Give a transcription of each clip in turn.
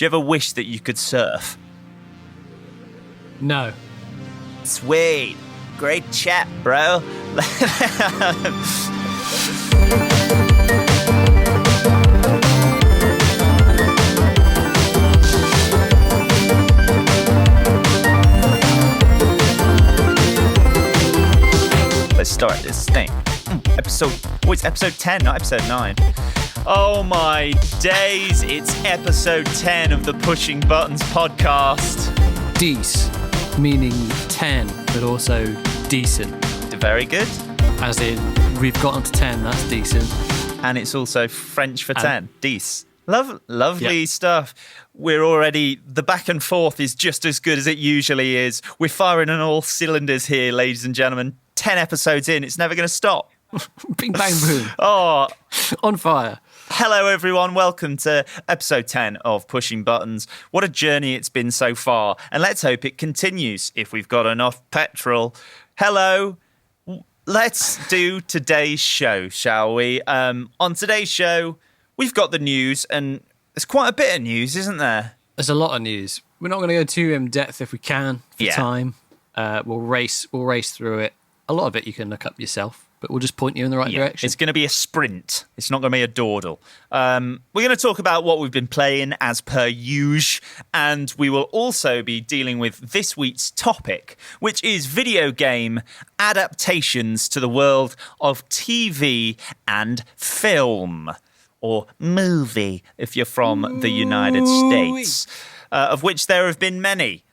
Do you ever wish that you could surf? No. Sweet. Great chat, bro. Let's start this thing. It's episode 10, not episode 9. Oh my days, it's episode 10 of the Pushing Buttons podcast. Dece, meaning 10, but also decent. Very good. As in, we've gotten to 10, that's decent. And it's also French for 10. Dece. Lovely stuff. We're already, the back and forth is just as good as it usually is. We're firing on all cylinders here, ladies and gentlemen. 10 episodes in, it's never going to stop. Bing, bang, boom. Oh, on fire. Hello, everyone. Welcome to episode 10 of Pushing Buttons. What a journey it's been so far. And let's hope it continues if we've got enough petrol. Hello. Let's do today's show, shall we? On today's show, we've got the news, and there's quite a bit of news, isn't there? There's a lot of news. We're not going to go too in depth if we can for time. We'll race through it. A lot of it you can look up yourself, but we'll just point you in the right direction. It's going to be a sprint. It's not going to be a dawdle. We're going to talk about what we've been playing as per usual, and we will also be dealing with this week's topic, which is video game adaptations to the world of TV and film, or movie if you're from the United States, of which there have been many.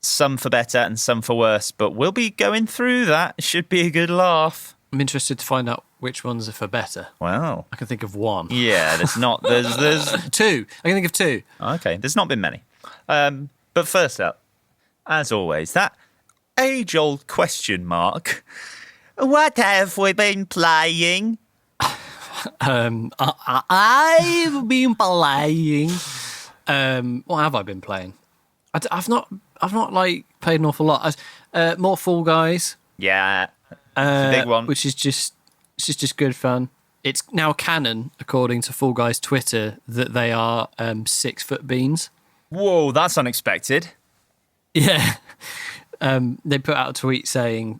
Some for better and some for worse, but we'll be going through that. It should be a good laugh. I'm interested to find out which ones are for better. Wow. I can think of one. Yeah, there's two. I can think of two. Okay, there's not been many. But first up, as always, that age-old question mark. What have we been playing? I've been playing. What have I been playing? I've not like played an awful lot. More Fall Guys. Yeah, it's a big one. Which is just good fun. It's now canon, according to Fall Guys Twitter, that they are 6-foot beans. Whoa, that's unexpected. Yeah. They put out a tweet saying,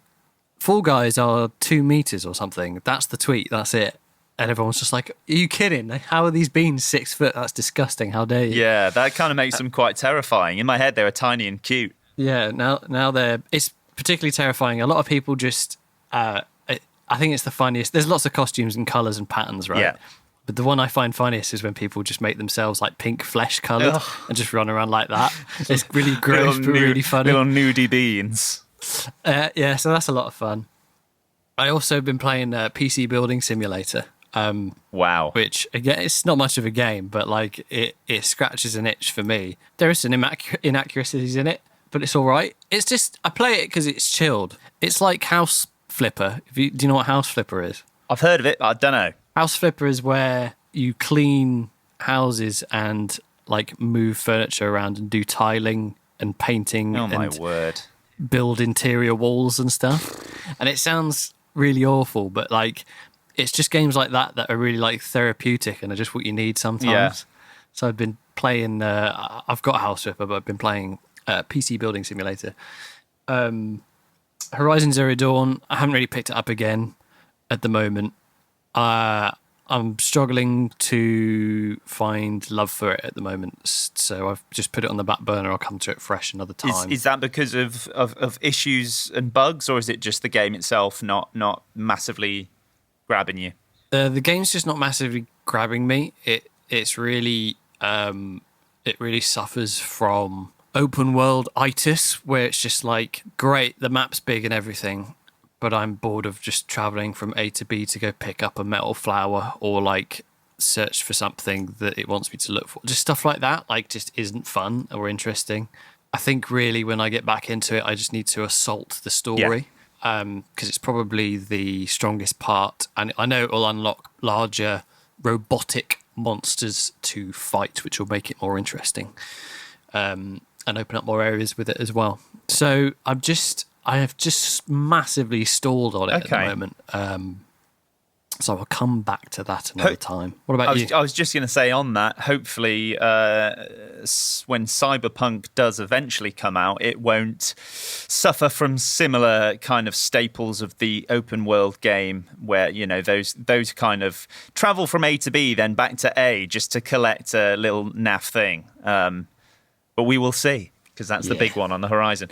Fall Guys are 2 meters or something. That's the tweet, that's it. And everyone's just like, are you kidding? How are these beans 6 foot? That's disgusting. How dare you? Yeah, that kind of makes them quite terrifying. In my head, they were tiny and cute. Yeah, now it's particularly terrifying. A lot of people just, I think it's the funniest. There's lots of costumes and colours and patterns, right? Yeah. But the one I find funniest is when people just make themselves like pink flesh coloured and just run around like that. It's really gross, but really funny. Little nudie beans. Yeah, so that's a lot of fun. I also been playing PC Building Simulator. Wow. Which, again, it's not much of a game, but like it scratches an itch for me. There are some inaccuracies in it, but it's all right. It's just, I play it because it's chilled. It's like House Flipper. Do you know what House Flipper is? I've heard of it, but I don't know. House Flipper is where you clean houses and like move furniture around and do tiling and painting. Oh my word. Build interior walls and stuff. And it sounds really awful, but like it's just games like that are really like therapeutic and are just what you need sometimes. Yeah. So I've been playing, I've got House Flipper, but I've been playing PC Building Simulator. Horizon Zero Dawn, I haven't really picked it up again at the moment. I'm struggling to find love for it at the moment, so I've just put it on the back burner. I'll come to it fresh another time. Is that because of issues and bugs, or is it just the game itself not massively grabbing you? The game's just not massively grabbing me. It's really it really suffers from open world itis, where it's just like, great, the map's big and everything, but I'm bored of just traveling from A to B to go pick up a metal flower or like search for something that it wants me to look for. Just stuff like that, like, just isn't fun or interesting. I think really when I get back into it, I just need to assault the story, because it's probably the strongest part. And I know it will unlock larger robotic monsters to fight, which will make it more interesting, and open up more areas with it as well. So I have just massively stalled on it at the moment. So I'll come back to that another time. What about you? I was just going to say on that, hopefully when Cyberpunk does eventually come out, it won't suffer from similar kind of staples of the open world game where, you know, those kind of travel from A to B, then back to A just to collect a little naff thing. But we will see, because that's the big one on the horizon.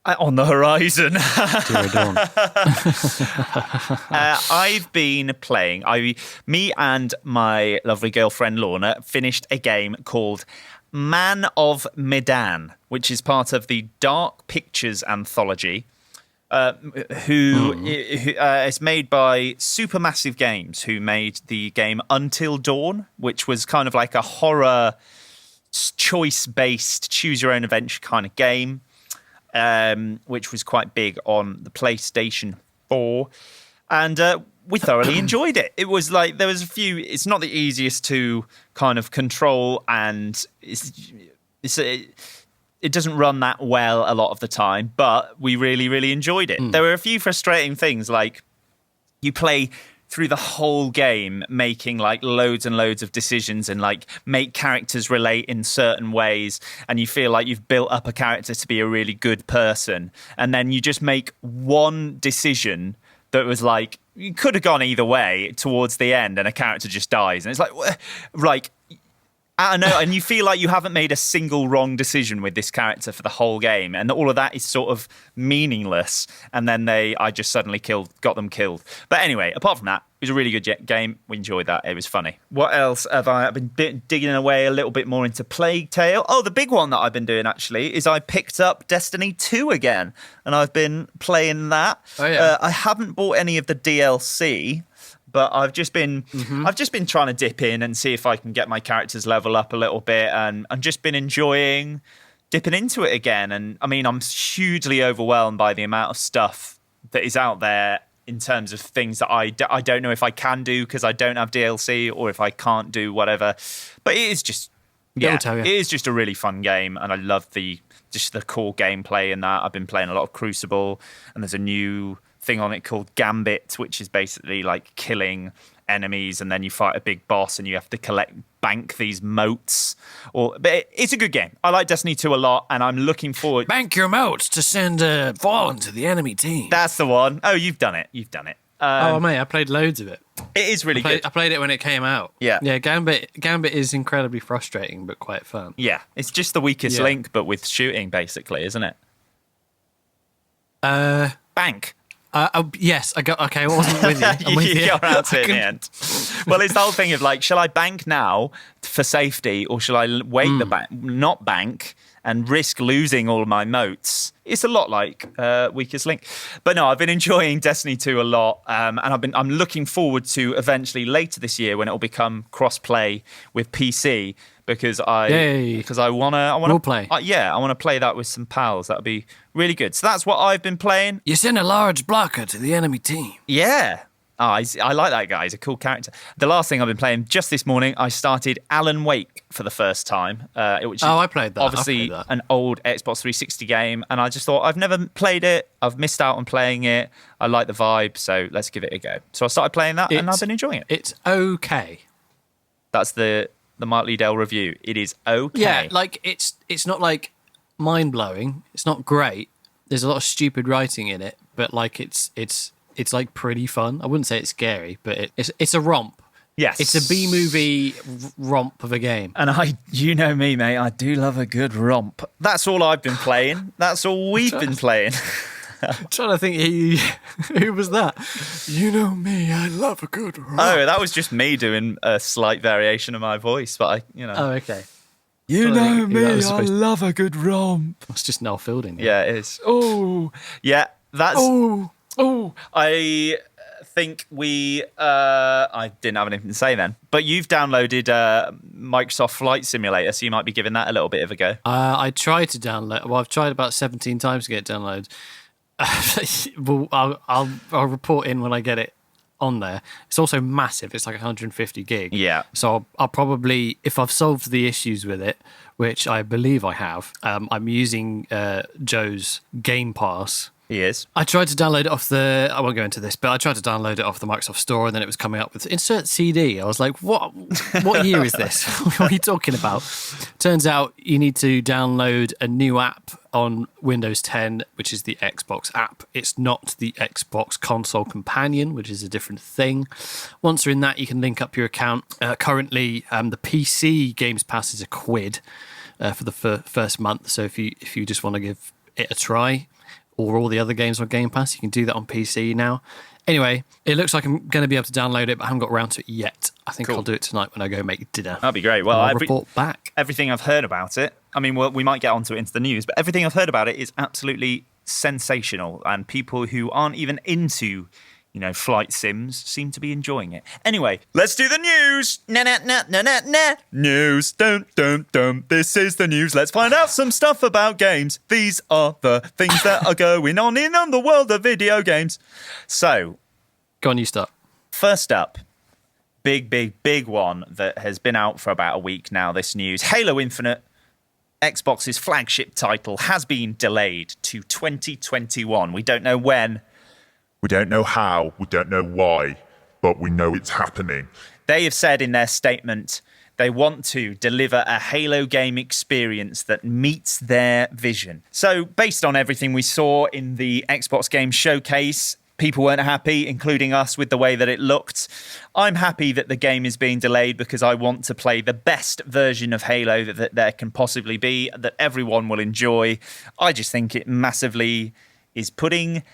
On the horizon. I've been playing. Me and my lovely girlfriend Lorna finished a game called Man of Medan, which is part of the Dark Pictures anthology. It's made by Supermassive Games, who made the game Until Dawn, which was kind of like a horror choice-based, choose-your-own-adventure kind of game, which was quite big on the PlayStation 4. And we thoroughly enjoyed it. It was like, there was a few, it's not the easiest to kind of control, and it doesn't run that well a lot of the time, but we really, really enjoyed it. There were a few frustrating things, like you play through the whole game making like loads and loads of decisions and like make characters relate in certain ways, and you feel like you've built up a character to be a really good person, and then you just make one decision that was like, you could have gone either way towards the end, and a character just dies, and it's like I don't know, and you feel like you haven't made a single wrong decision with this character for the whole game, and all of that is sort of meaningless. And then I just suddenly got them killed. But anyway, apart from that, it was a really good game. We enjoyed that. It was funny. What else have I been digging away a little bit more into Plague Tale? Oh, the big one that I've been doing actually is I picked up Destiny 2 again, and I've been playing that. Oh yeah. I haven't bought any of the DLC. But I've just been trying to dip in and see if I can get my characters level up a little bit, and I've just been enjoying dipping into it again. And I mean, I'm hugely overwhelmed by the amount of stuff that is out there in terms of things that I don't know if I can do because I don't have DLC, or if I can't do whatever. But it is just, it is just a really fun game, and I love the core gameplay in that. I've been playing a lot of Crucible, and there's a new thing on it called Gambit, which is basically like killing enemies, and then you fight a big boss and you have to bank these motes. But it's a good game. I like Destiny 2 a lot, and I'm looking forward. Bank your motes to send Fallen to the enemy team. That's the one. Oh, you've done it. Oh mate, I played loads of it. It is really good. I played it when it came out. Yeah. Gambit is incredibly frustrating but quite fun. Yeah, it's just the weakest link, but with shooting, basically, isn't it? Bank. Yes, I got. Okay, I wasn't with you. I'm with you got around to it in the end. Well, it's the whole thing of like, shall I bank now for safety, or shall I wait not bank and risk losing all of my motes? It's a lot like Weakest Link. But no, I've been enjoying Destiny 2 a lot, and I'm looking forward to eventually later this year when it will become cross-play with PC, because I want to play. I want to play that with some pals. That would be really good. So that's what I've been playing. You send a large blocker to the enemy team. Yeah. I like that guy. He's a cool character. The last thing I've been playing, just this morning, I started Alan Wake for the first time. I played that. Obviously, an old Xbox 360 game, and I just thought, I've never played it. I've missed out on playing it. I like the vibe, so let's give it a go. So I started playing that, and I've been enjoying it. It's okay. That's the Mark Liddell review. It is okay. Yeah, like it's not like mind-blowing. It's not great. There's a lot of stupid writing in it, but like it's like pretty fun. I wouldn't say it's scary, but it's a romp. Yes. It's a B-movie romp of a game. And you know me, mate, I do love a good romp. That's all I've been playing. That's all we've been playing. I'm trying to think who was that? You know me, I love a good romp. Oh, that was just me doing a slight variation of my voice, but Oh, okay. You know me, I love a good romp. It's just Noel Fielding. Yeah, it is. Oh, yeah, that's... Oh, I think I didn't have anything to say then. But you've downloaded Microsoft Flight Simulator, so you might be giving that a little bit of a go. I tried to download. Well, I've tried about 17 times to get it downloaded. Well, I'll report in when I get it on there. It's also massive. It's like 150 gig. Yeah. So I'll probably, if I've solved the issues with it, which I believe I have, I'm using Joe's Game Pass. He is. I tried to download it I won't go into this, but I tried to download it off the Microsoft Store, and then it was coming up with insert CD. I was like, what year is this? What are you talking about? Turns out you need to download a new app on Windows 10, which is the Xbox app. It's not the Xbox console companion, which is a different thing. Once you're in that, you can link up your account. Currently, the PC Games Pass is £1 for the first month. So if you just want to give it a try, or all the other games on Game Pass, you can do that on PC now. Anyway, it looks like I'm going to be able to download it, but I haven't got around to it yet. I think I'll do it tonight when I go make dinner. That'd be great. Well, I'll report back. Everything I've heard about it, I mean, we might get onto it into the news, but everything I've heard about it is absolutely sensational, and people who aren't even into flight sims seem to be enjoying it. Anyway, let's do the news. News. Dum. This is the news. Let's find out some stuff about games. These are the things that are going on in the world of video games. So, go on, you start. First up, big one that has been out for about a week now, this news. Halo Infinite, Xbox's flagship title, has been delayed to 2021. We don't know when. We don't know how, we don't know why, but we know it's happening. They have said in their statement they want to deliver a Halo game experience that meets their vision. So based on everything we saw in the Xbox Game Showcase, people weren't happy, including us, with the way that it looked. I'm happy that the game is being delayed because I want to play the best version of Halo that there can possibly be, that everyone will enjoy. I just think it massively is putting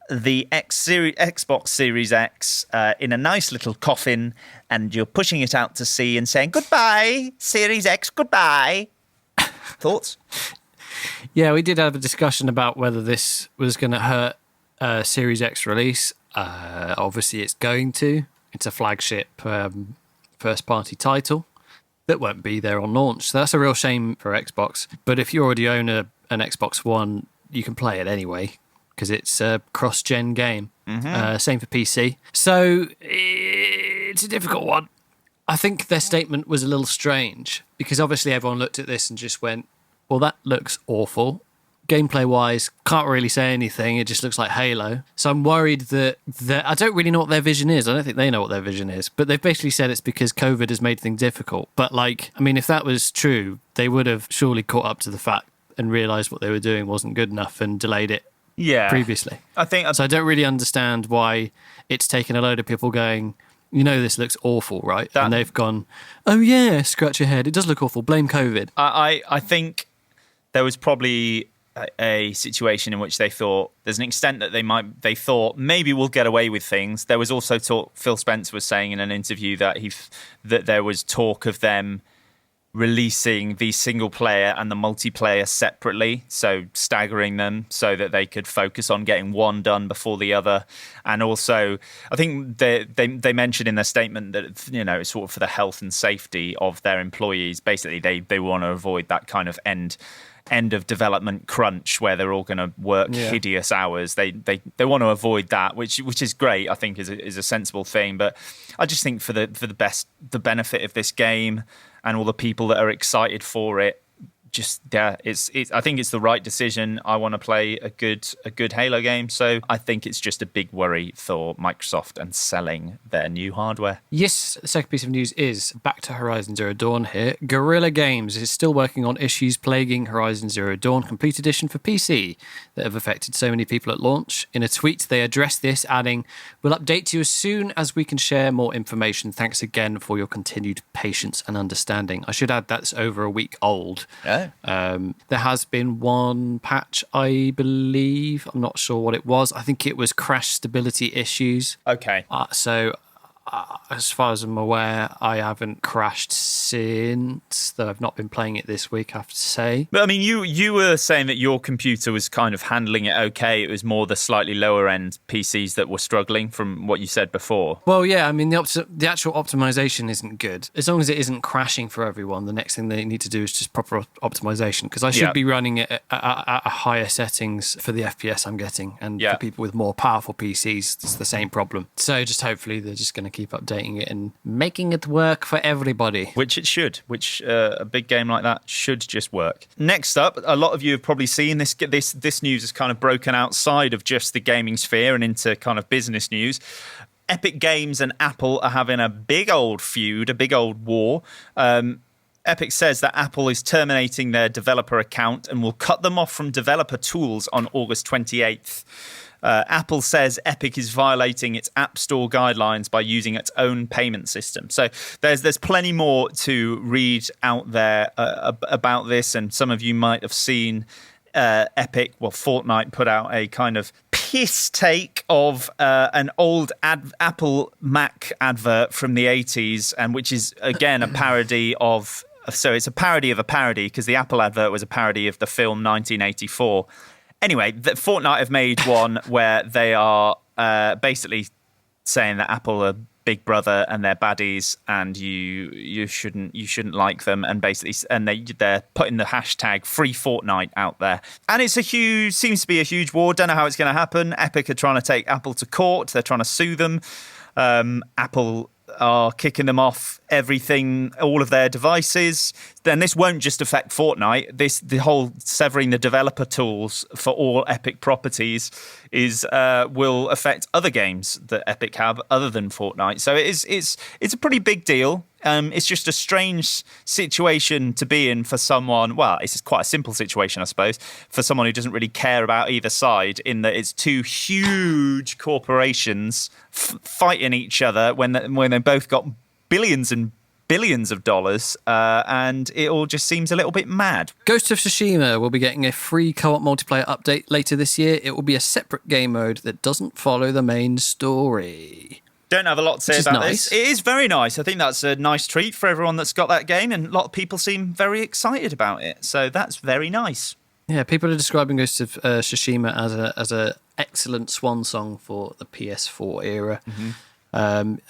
the Xbox Series X in a nice little coffin, and you're pushing it out to sea and saying, goodbye, Series X, goodbye. Thoughts? Yeah, we did have a discussion about whether this was going to hurt Series X release. Obviously, it's going to. It's a flagship first-party title that won't be there on launch. So that's a real shame for Xbox. But if you already own an Xbox One, you can play it anyway, because it's a cross-gen game. Same for PC. So it's a difficult one. I think their statement was a little strange, because obviously everyone looked at this and just went, well, that looks awful. Gameplay-wise, can't really say anything. It just looks like Halo. So I'm worried that I don't really know what their vision is. I don't think they know what their vision is. But they've basically said it's because COVID has made things difficult. But, if that was true, they would have surely caught up to the fact and realised what they were doing wasn't good enough and delayed it. Yeah, previously. So I don't really understand why it's taken a load of people going, this looks awful, right? And they've gone, oh yeah, scratch your head. It does look awful. Blame COVID. I think there was probably a situation in which they thought there's an extent that they thought maybe we'll get away with things. There was also talk. Phil Spencer was saying in an interview that that there was talk of them releasing the single player and the multiplayer separately, so staggering them so that they could focus on getting one done before the other. And also, I think they mentioned in their statement that it's sort of for the health and safety of their employees. Basically, they want to avoid that kind of end of development crunch where they're all going to work hideous hours. They want to avoid that, which is great. I think is a sensible thing. But I just think for the benefit of this game and all the people that are excited for it, I think it's the right decision. I want to play a good Halo game, so I think it's just a big worry for Microsoft and selling their new hardware. Yes, the second piece of news is back to Horizon Zero Dawn here. Guerrilla Games is still working on issues plaguing Horizon Zero Dawn Complete Edition for PC that have affected so many people at launch. In a tweet, they addressed this, adding, "We'll update you as soon as we can share more information. Thanks again for your continued patience and understanding." I should add that's over a week old. Yeah. There has been one patch, I believe. I'm not sure what it was. I think it was crash stability issues. Okay. As far as I'm aware, I haven't crashed since, though I've not been playing it this week, I have to say. But I mean, you were saying that your computer was kind of handling it okay. It was more the slightly lower end PCs that were struggling from what you said before. Well, yeah, I mean, the actual optimization isn't good. As long as it isn't crashing for everyone, the next thing they need to do is just proper optimization, because I should be running it at higher settings for the FPS I'm getting. And for people with more powerful PCs, it's the same problem. So just hopefully they're just going to keep updating it and making it work for everybody. Which it should, which a big game like that should just work. Next up, a lot of you have probably seen this news is kind of broken outside of just the gaming sphere and into kind of business news. Epic Games and Apple are having a big old feud, a big old war. Epic says that Apple is terminating their developer account and will cut them off from developer tools on August 28th. Apple says Epic is violating its App Store guidelines by using its own payment system. So there's plenty more to read out there about this, and some of you might have seen Fortnite put out a kind of piss take of an old Apple Mac advert from the 80s, and which is again a parody of. So it's a parody of a parody, because the Apple advert was a parody of the film 1984. Anyway, Fortnite have made one where they are basically saying that Apple are Big Brother and they're baddies, and you shouldn't like them, and basically they're putting the hashtag Free Fortnite out there, and it's seems to be a huge war. Don't know how it's going to happen. Epic are trying to take Apple to court. They're trying to sue them. Apple are kicking them off everything, all of their devices. Then this won't just affect Fortnite. The whole severing the developer tools for all Epic properties will affect other games that Epic have other than Fortnite. So it's a pretty big deal. It's just a strange situation to be in for someone. Well, it's quite a simple situation, I suppose, for someone who doesn't really care about either side, in that it's two huge corporations fighting each other when they both got billions and billions of dollars, and it all just seems a little bit mad. Ghost of Tsushima will be getting a free co-op multiplayer update later this year. It will be a separate game mode that doesn't follow the main story. Don't have a lot to say about this. It is very nice. I think that's a nice treat for everyone that's got that game, and a lot of people seem very excited about it. So that's very nice. Yeah, people are describing Ghost of Tsushima as a excellent swan song for the PS4 era. Mm-hmm.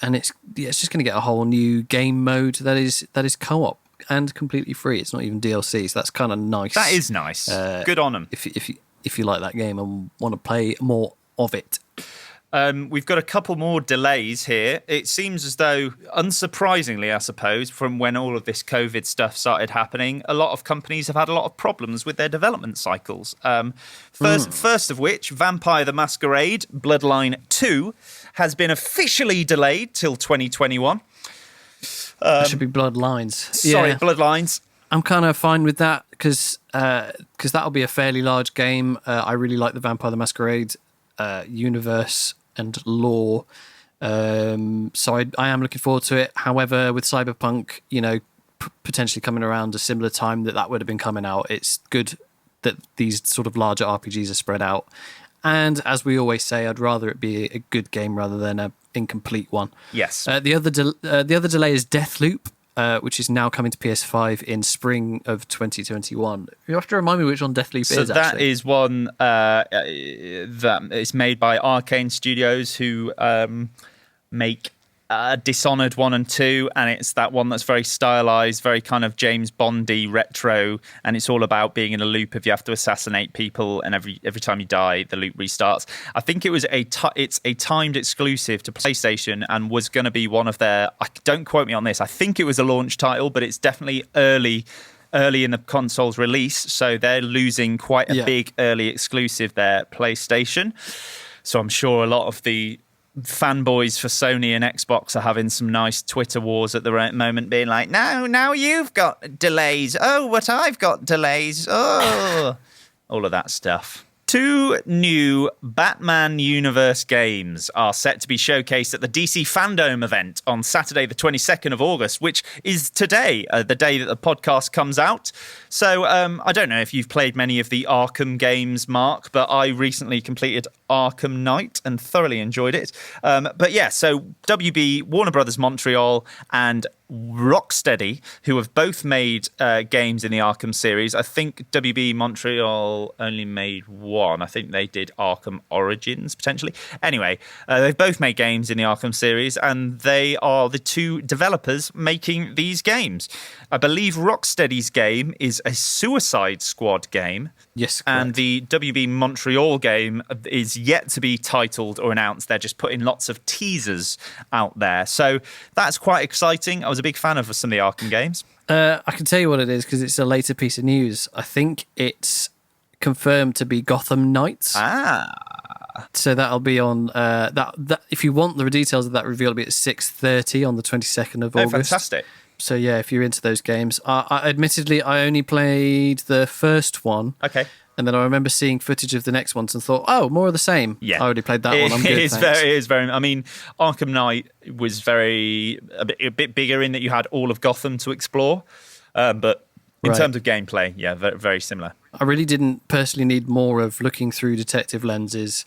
And it's just going to get a whole new game mode that is co-op and completely free. It's not even DLC, so that's kind of nice. That is nice. Good on them. If you like that game and want to play more of it. We've got a couple more delays here. It seems as though, unsurprisingly, I suppose, from when all of this COVID stuff started happening, a lot of companies have had a lot of problems with their development cycles. First of which, Vampire the Masquerade Bloodline 2 has been officially delayed till 2021. That should be Bloodlines. Sorry, Bloodlines. I'm kind of fine with that because that'll be a fairly large game. I really like the Vampire the Masquerade universe and lore, so I am looking forward to it. However, with Cyberpunk, potentially coming around a similar time that would have been coming out, it's good that these sort of larger RPGs are spread out. And as we always say, I'd rather it be a good game rather than an incomplete one. Yes. The other delay is Deathloop, which is now coming to PS5 in spring of 2021. You have to remind me which one Deathloop is, actually. So that is one that is made by Arcane Studios, who make Dishonored 1 and 2, and it's that one that's very stylized, very kind of James Bondy retro, and it's all about being in a loop if you have to assassinate people, and every time you die, the loop restarts. I think it was it's a timed exclusive to PlayStation, and was going to be one of their. Don't quote me on this. I think it was a launch title, but it's definitely early in the console's release, so they're losing quite a big early exclusive there, PlayStation. So I'm sure a lot of the fanboys for Sony and Xbox are having some nice Twitter wars at the right moment, being like, now you've got delays. Oh, but I've got delays. Oh, all of that stuff. 2 new Batman Universe games are set to be showcased at the DC Fandom event on Saturday, the 22nd of August, which is today, the day that the podcast comes out. So I don't know if you've played many of the Arkham games, Mark, but I recently completed Arkham Knight and thoroughly enjoyed it. But yeah, so WB, Warner Brothers Montreal, and Rocksteady, who have both made games in the Arkham series. I think WB Montreal only made one. I think they did Arkham Origins, potentially. Anyway, they've both made games in the Arkham series, and they are the 2 developers making these games. I believe Rocksteady's game is a Suicide Squad game. Yes, correct. And the WB Montreal game is yet to be titled or announced. They're just putting lots of teasers out there. So that's quite exciting. I was a big fan of some of the Arkham games. I can tell you what it is because it's a later piece of news. I think it's confirmed to be Gotham Knights. So that'll be on that. If you want the details of that reveal, it'll be at 6:30 on the 22nd of August. Fantastic. So yeah, if you're into those games, admittedly, I only played the first one. Okay. And then I remember seeing footage of the next ones and thought, oh, more of the same. Yeah. I already played that one. I'm good. It is very. I mean, Arkham Knight was a bit bigger in that you had all of Gotham to explore, but in terms of gameplay, yeah, very, very similar. I really didn't personally need more of looking through detective lenses,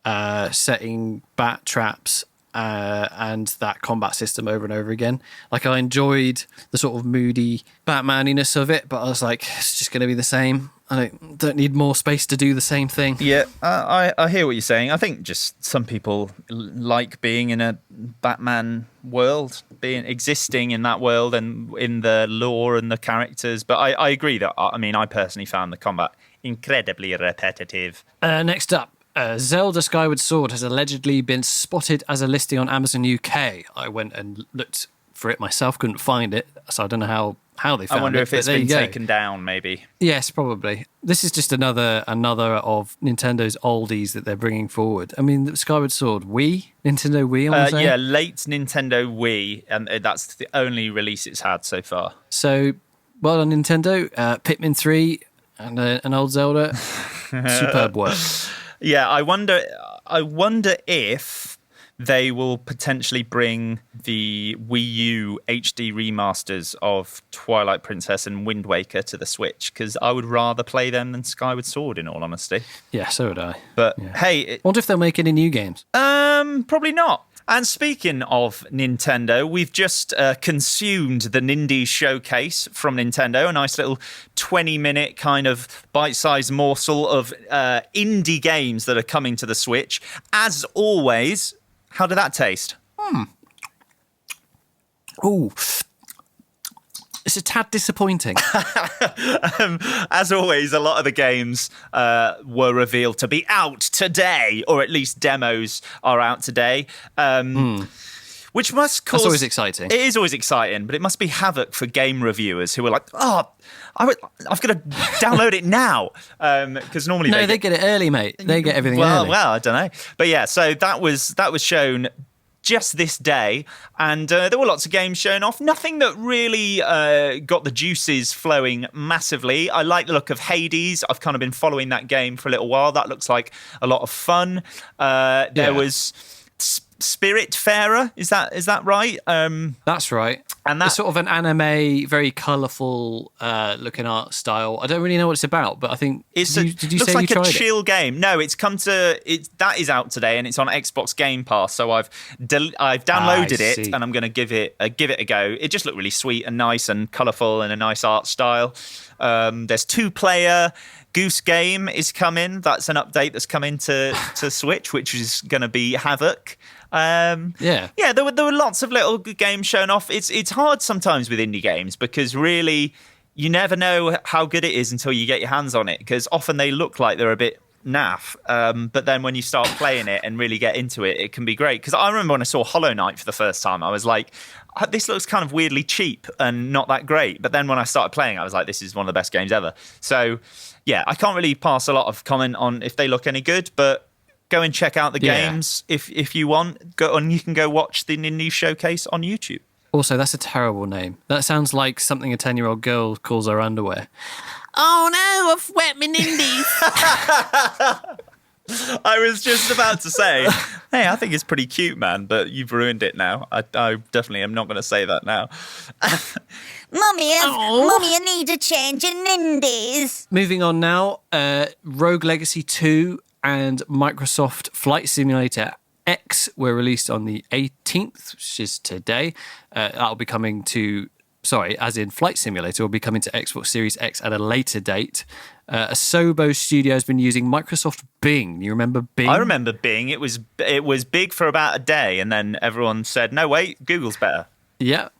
setting bat traps, and that combat system over and over again. Like, I enjoyed the sort of moody Batmaniness of it, but I was like, it's just going to be the same. I don't need more space to do the same thing. Yeah, I hear what you're saying. I think just some people like being in a Batman world, existing in that world and in the lore and the characters. But I agree that, I personally found the combat incredibly repetitive. Next up, Zelda Skyward Sword has allegedly been spotted as a listing on Amazon UK. I went and looked for it myself, couldn't find it, so I don't know how they found it. I wonder if it's been taken down, maybe. Yes, probably. This is just another of Nintendo's oldies that they're bringing forward. I mean, Skyward Sword, Nintendo Wii, I want to say? Yeah, late Nintendo Wii, and that's the only release it's had so far. So, well done, Nintendo. Pikmin 3 and an old Zelda. Superb work. Yeah, I wonder if they will potentially bring the Wii U HD remasters of Twilight Princess and Wind Waker to the Switch, because I would rather play them than Skyward Sword, in all honesty. Yeah, so would I. But yeah. Hey... wonder if they'll make any new games. Probably not. And speaking of Nintendo, we've just consumed the Nindies showcase from Nintendo, a nice little 20-minute kind of bite-sized morsel of indie games that are coming to the Switch. As always, how did that taste? Ooh. It's a tad disappointing. As always, a lot of the games were revealed to be out today, or at least demos are out today. Which must cause... That's always exciting. It is always exciting, but it must be havoc for game reviewers who are like, I've got to download it now. Because normally they get it early, mate. They get everything early. Well, I don't know. But yeah, so that was shown just this day, and there were lots of games shown off. Nothing that really got the juices flowing massively. I like the look of Hades. I've kind of been following that game for a little while. That looks like a lot of fun. There was Spiritfarer. Is that right? That's right. And that's sort of an anime, very colourful looking art style. I don't really know what it's about, but I think looks say like you tried a chill game. No, that is out today, and it's on Xbox Game Pass. So I've downloaded it, and I'm going to give it a go. It just looked really sweet and nice and colourful and a nice art style. There's 2-player. Goose Game is coming. That's an update that's coming to Switch, which is going to be Havoc. There were lots of little games shown off. It's hard sometimes with indie games because really you never know how good it is until you get your hands on it, because often they look like they're a bit naff, but then when you start playing it and really get into it, it can be great. Because I remember when I saw Hollow Knight for the first time, I was like, this looks kind of weirdly cheap and not that great. But then when I started playing, I was like, this is one of the best games ever. So yeah, I can't really pass a lot of comment on if they look any good, but go and check out the games if you want. Go on, you can go watch the Nindies showcase on YouTube. Also, that's a terrible name. That sounds like something a 10-year-old girl calls her underwear. Oh no, I've wet my Nindies. I was just about to say, hey, I think it's pretty cute, man, but you've ruined it now. I definitely am not going to say that now. Mummy, I need a change in Nindies. Moving on now, Rogue Legacy 2 and Microsoft Flight Simulator X were released on the 18th, which is today. That'll be coming to... as in Flight Simulator will be coming to Xbox Series X at a later date. Asobo Studio has been using Microsoft Bing. You remember Bing? I remember Bing. It was big for about a day, and then everyone said, no, wait, Google's better. Yeah.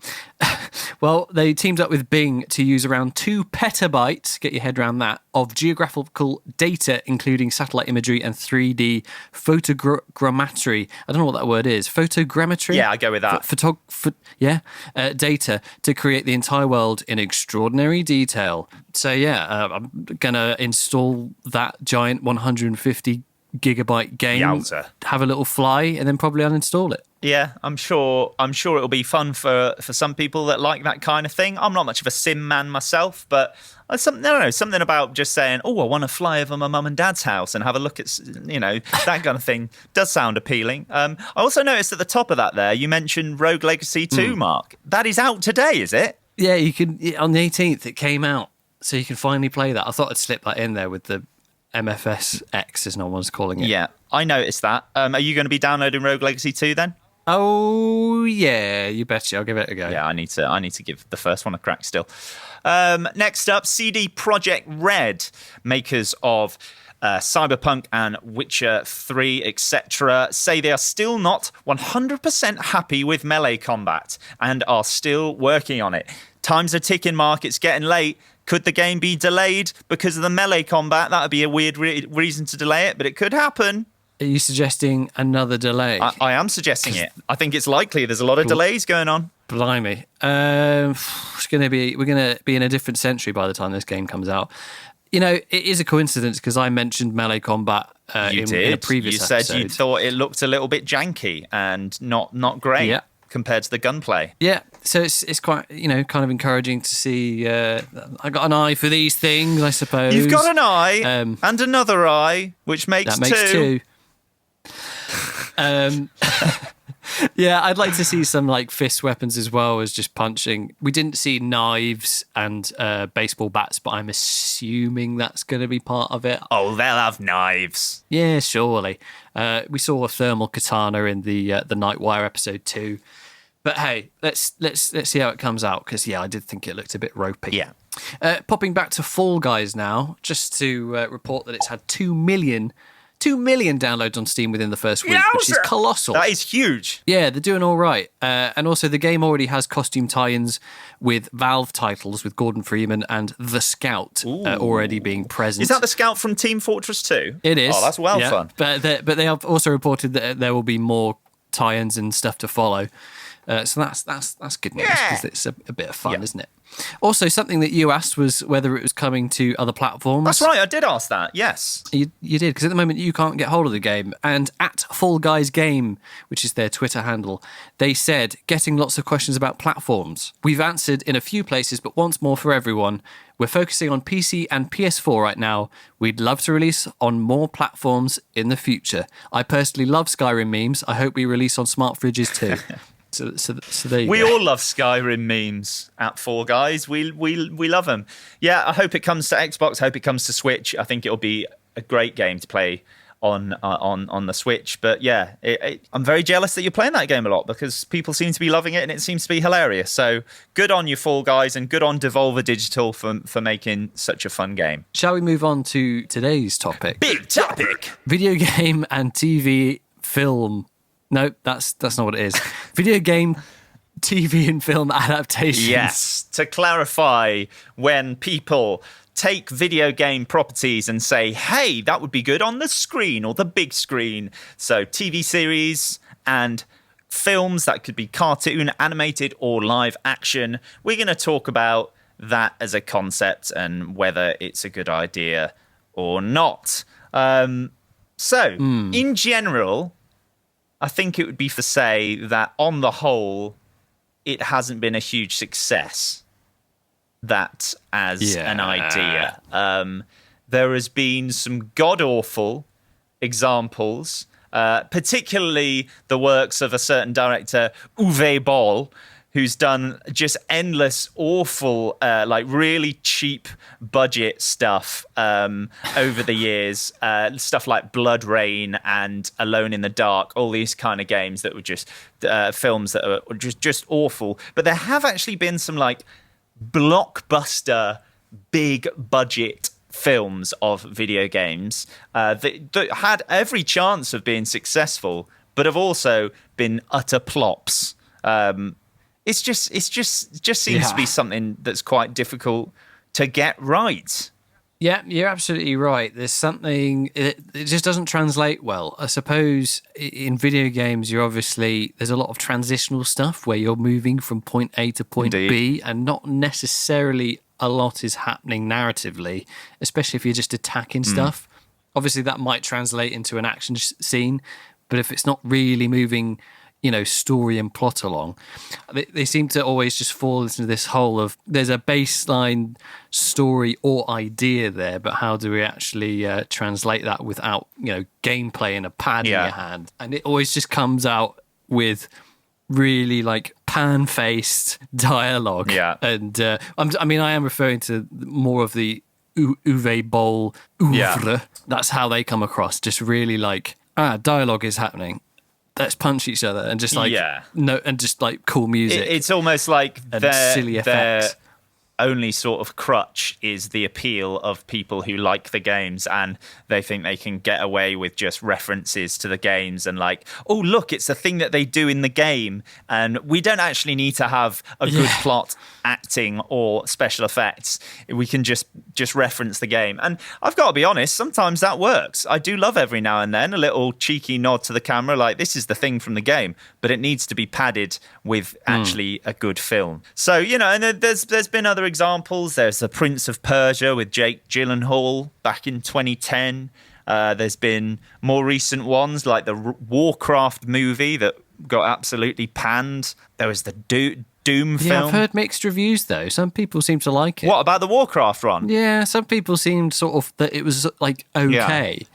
Well, they teamed up with Bing to use around 2 petabytes, get your head around that, of geographical data, including satellite imagery and 3D photogrammetry. I don't know what that word is. Photogrammetry? Yeah, I go with that. Data to create the entire world in extraordinary detail. So, I'm going to install that giant 150 gigabyte game, Yowza. have a little fly, and then probably uninstall it. Yeah, I'm sure it'll be fun for some people that like that kind of thing. I'm not much of a sim man myself, but something about just saying, "Oh, I want to fly over my mum and dad's house and have a look at, that kind of thing," does sound appealing. I also noticed at the top of that there, you mentioned Rogue Legacy 2, Mark. That is out today, is it? Yeah, you can. On the 18th, it came out, so you can finally play that. I thought I'd slip that in there with the MFSX, as no one's calling it. Yeah, I noticed that. Are you going to be downloading Rogue Legacy 2 then? Oh yeah, you betcha. I'll give it a go. Yeah, I need to give the first one a crack still. Next up, CD Projekt Red, makers of Cyberpunk and Witcher 3, etc., say they are still not 100% happy with melee combat and are still working on it. Times are ticking, Mark. It's getting late. Could the game be delayed because of the melee combat? That would be a weird reason to delay it, but it could happen. Are you suggesting another delay? I am suggesting it. I think it's likely. There's a lot of delays going on. Blimey. We're going to be in a different century by the time this game comes out. It is a coincidence because I mentioned melee combat in a previous episode. You said you thought it looked a little bit janky and not great compared to the gunplay. Yeah, so it's quite, kind of encouraging to see. I got an eye for these things, I suppose. You've got an eye and another eye, which makes two. Yeah, I'd like to see some like fist weapons as well as just punching. We didn't see knives and baseball bats, but I'm assuming that's going to be part of it. Oh, they'll have knives. Yeah, surely. We saw a thermal katana in the Nightwire episode 2. But hey, let's see how it comes out because I did think it looked a bit ropey. Yeah. Popping back to Fall Guys now, just to report that it's had 2 million downloads on Steam within the first week, which is colossal. That is huge. Yeah, they're doing all right. And also the game already has costume tie-ins with Valve titles with Gordon Freeman and The Scout already being present. Is that The Scout from Team Fortress 2? It is. Oh, that's fun. But they have also reported that there will be more tie-ins and stuff to follow. So that's good news because it's a bit of fun, isn't it? Also, something that you asked was whether it was coming to other platforms. That's right, I did ask that, yes. You did, because at the moment you can't get hold of the game. And at Fall Guys Game, which is their Twitter handle, they said, getting lots of questions about platforms. We've answered in a few places, but once more for everyone. We're focusing on PC and PS4 right now. We'd love to release on more platforms in the future. I personally love Skyrim memes. I hope we release on smart fridges too. So there you go. We all love Skyrim memes at Four Guys. We love them. Yeah, I hope it comes to Xbox. I hope it comes to Switch. I think it'll be a great game to play on the Switch. But yeah, I'm very jealous that you're playing that game a lot because people seem to be loving it and it seems to be hilarious. So good on you, Fall Guys, and good on Devolver Digital for making such a fun game. Shall we move on to today's topic? Big topic. Video game and TV film. No, that's not what it is. Video game, TV and film adaptations. Yes, to clarify, when people take video game properties and say, hey, that would be good on the screen or the big screen. So TV series and films that could be cartoon, animated or live action. We're going to talk about that as a concept and whether it's a good idea or not. In general, I think it would be to say that on the whole, it hasn't been a huge success. That as an idea. There has been some god-awful examples, particularly the works of a certain director, Uwe Boll, who's done just endless, awful, really cheap budget stuff over the years. Stuff like Blood Rain and Alone in the Dark, all these kind of games that were just films that are just awful. But there have actually been some blockbuster, big budget films of video games that had every chance of being successful, but have also been utter plops. It just seems to be something that's quite difficult to get right. Yeah, you're absolutely right. There's something, it just doesn't translate well. I suppose in video games, there's a lot of transitional stuff where you're moving from point A to point B, and not necessarily a lot is happening narratively, especially if you're just attacking stuff. Obviously, that might translate into an action scene, but if it's not really moving, story and plot along, they seem to always just fall into this hole of there's a baseline story or idea there, but how do we actually translate that without gameplay and a pad in your hand? And it always just comes out with really like pan-faced dialogue. And I am referring to more of the Uwe Boll oeuvre. That's how they come across, just really like dialogue is happening, let's punch each other, and just like and just like cool music. It's almost like and silly effects. Their only sort of crutch is the appeal of people who like the games, and they think they can get away with just references to the games and like, oh look, it's a thing that they do in the game, and we don't actually need to have a good plot, acting, or special effects. We can just reference the game. And I've got to be honest, sometimes that works. I do love every now and then a little cheeky nod to the camera, like this is the thing from the game, but it needs to be padded with actually a good film. So, and there's been other examples. There's The Prince of Persia with Jake Gyllenhaal back in 2010. There's been more recent ones like the Warcraft movie that got absolutely panned. There was the Doom film. Yeah, I've heard mixed reviews though. Some people seem to like it. What about the Warcraft one? Yeah, some people seemed sort of that it was like okay.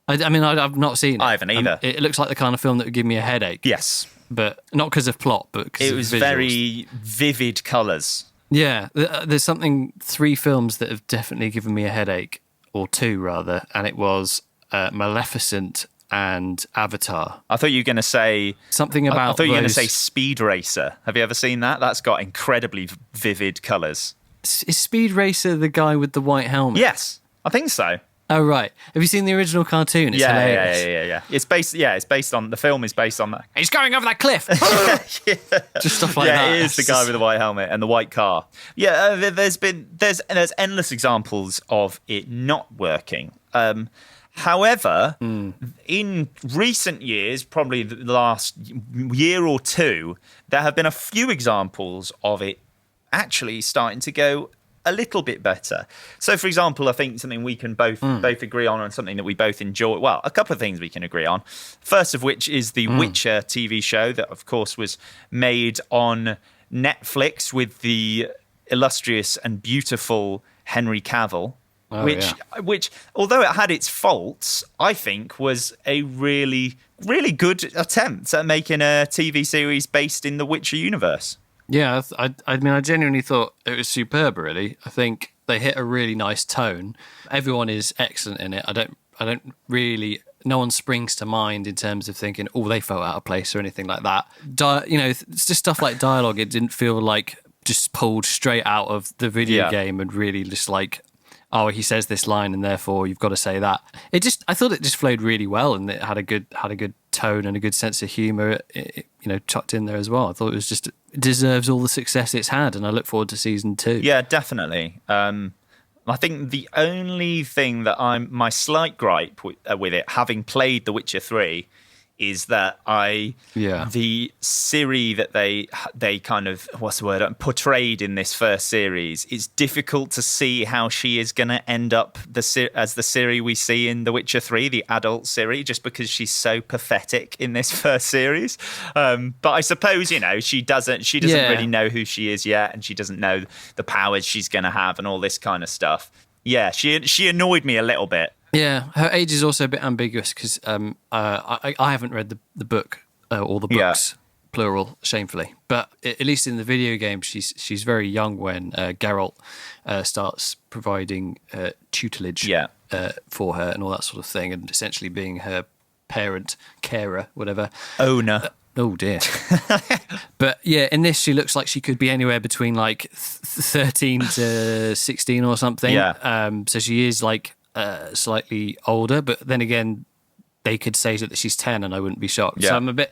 Yeah. I've not seen it. I haven't either. It looks like the kind of film that would give me a headache. Yes. But not because of plot, but because it was visuals. Very vivid colours. Yeah, there's 3 films that have definitely given me a headache, or 2 rather, and it was Maleficent and Avatar. I thought you were going to say something about. I thought you were going to say Speed Racer. Have you ever seen that? That's got incredibly vivid colours. Is Speed Racer the guy with the white helmet? Yes, I think so. Oh right. Have you seen the original cartoon? It's hilarious. Yeah. It's based on the film is based on that. He's going over that cliff. Just stuff like that. Yeah, it is the guy with the white helmet and the white car. Yeah, there's endless examples of it not working. However, in recent years, probably the last year or two, there have been a few examples of it actually starting to go a little bit better. So, for example, I think something we can both agree on, and something that we both enjoy. Well, a couple of things we can agree on. First of which is the Witcher TV show that, of course, was made on Netflix with the illustrious and beautiful Henry Cavill. Which, although it had its faults, I think was a really, really good attempt at making a TV series based in the Witcher universe. Yeah, I genuinely thought it was superb, really. I think they hit a really nice tone. Everyone is excellent in it. I don't really, no one springs to mind in terms of thinking, oh, they felt out of place or anything like that. It's just stuff like dialogue. It didn't feel like just pulled straight out of the video game and really just like, oh, he says this line and therefore you've got to say that. I thought it just flowed really well, and it had a good tone and a good sense of humour, chucked in there as well. I thought it deserves all the success it's had, and I look forward to season 2. Yeah, definitely. I think the only thing that my slight gripe with it, having played The Witcher 3, is that the Ciri that they kind of, portrayed in this first series, it's difficult to see how she is going to end up as the Ciri we see in The Witcher 3, the adult Ciri, just because she's so pathetic in this first series. But I suppose, she doesn't really know who she is yet, and she doesn't know the powers she's going to have and all this kind of stuff. Yeah, she annoyed me a little bit. Yeah, her age is also a bit ambiguous because I haven't read the book or the books, plural, shamefully. But at least in the video game, she's very young when Geralt starts providing tutelage for her and all that sort of thing, and essentially being her parent, carer, whatever. Owner. Oh dear. But yeah, in this she looks like she could be anywhere between like 13 to 16 or something. Yeah. So she is like slightly older, but then again, they could say that she's 10 and I wouldn't be shocked. Yeah. So I'm a bit,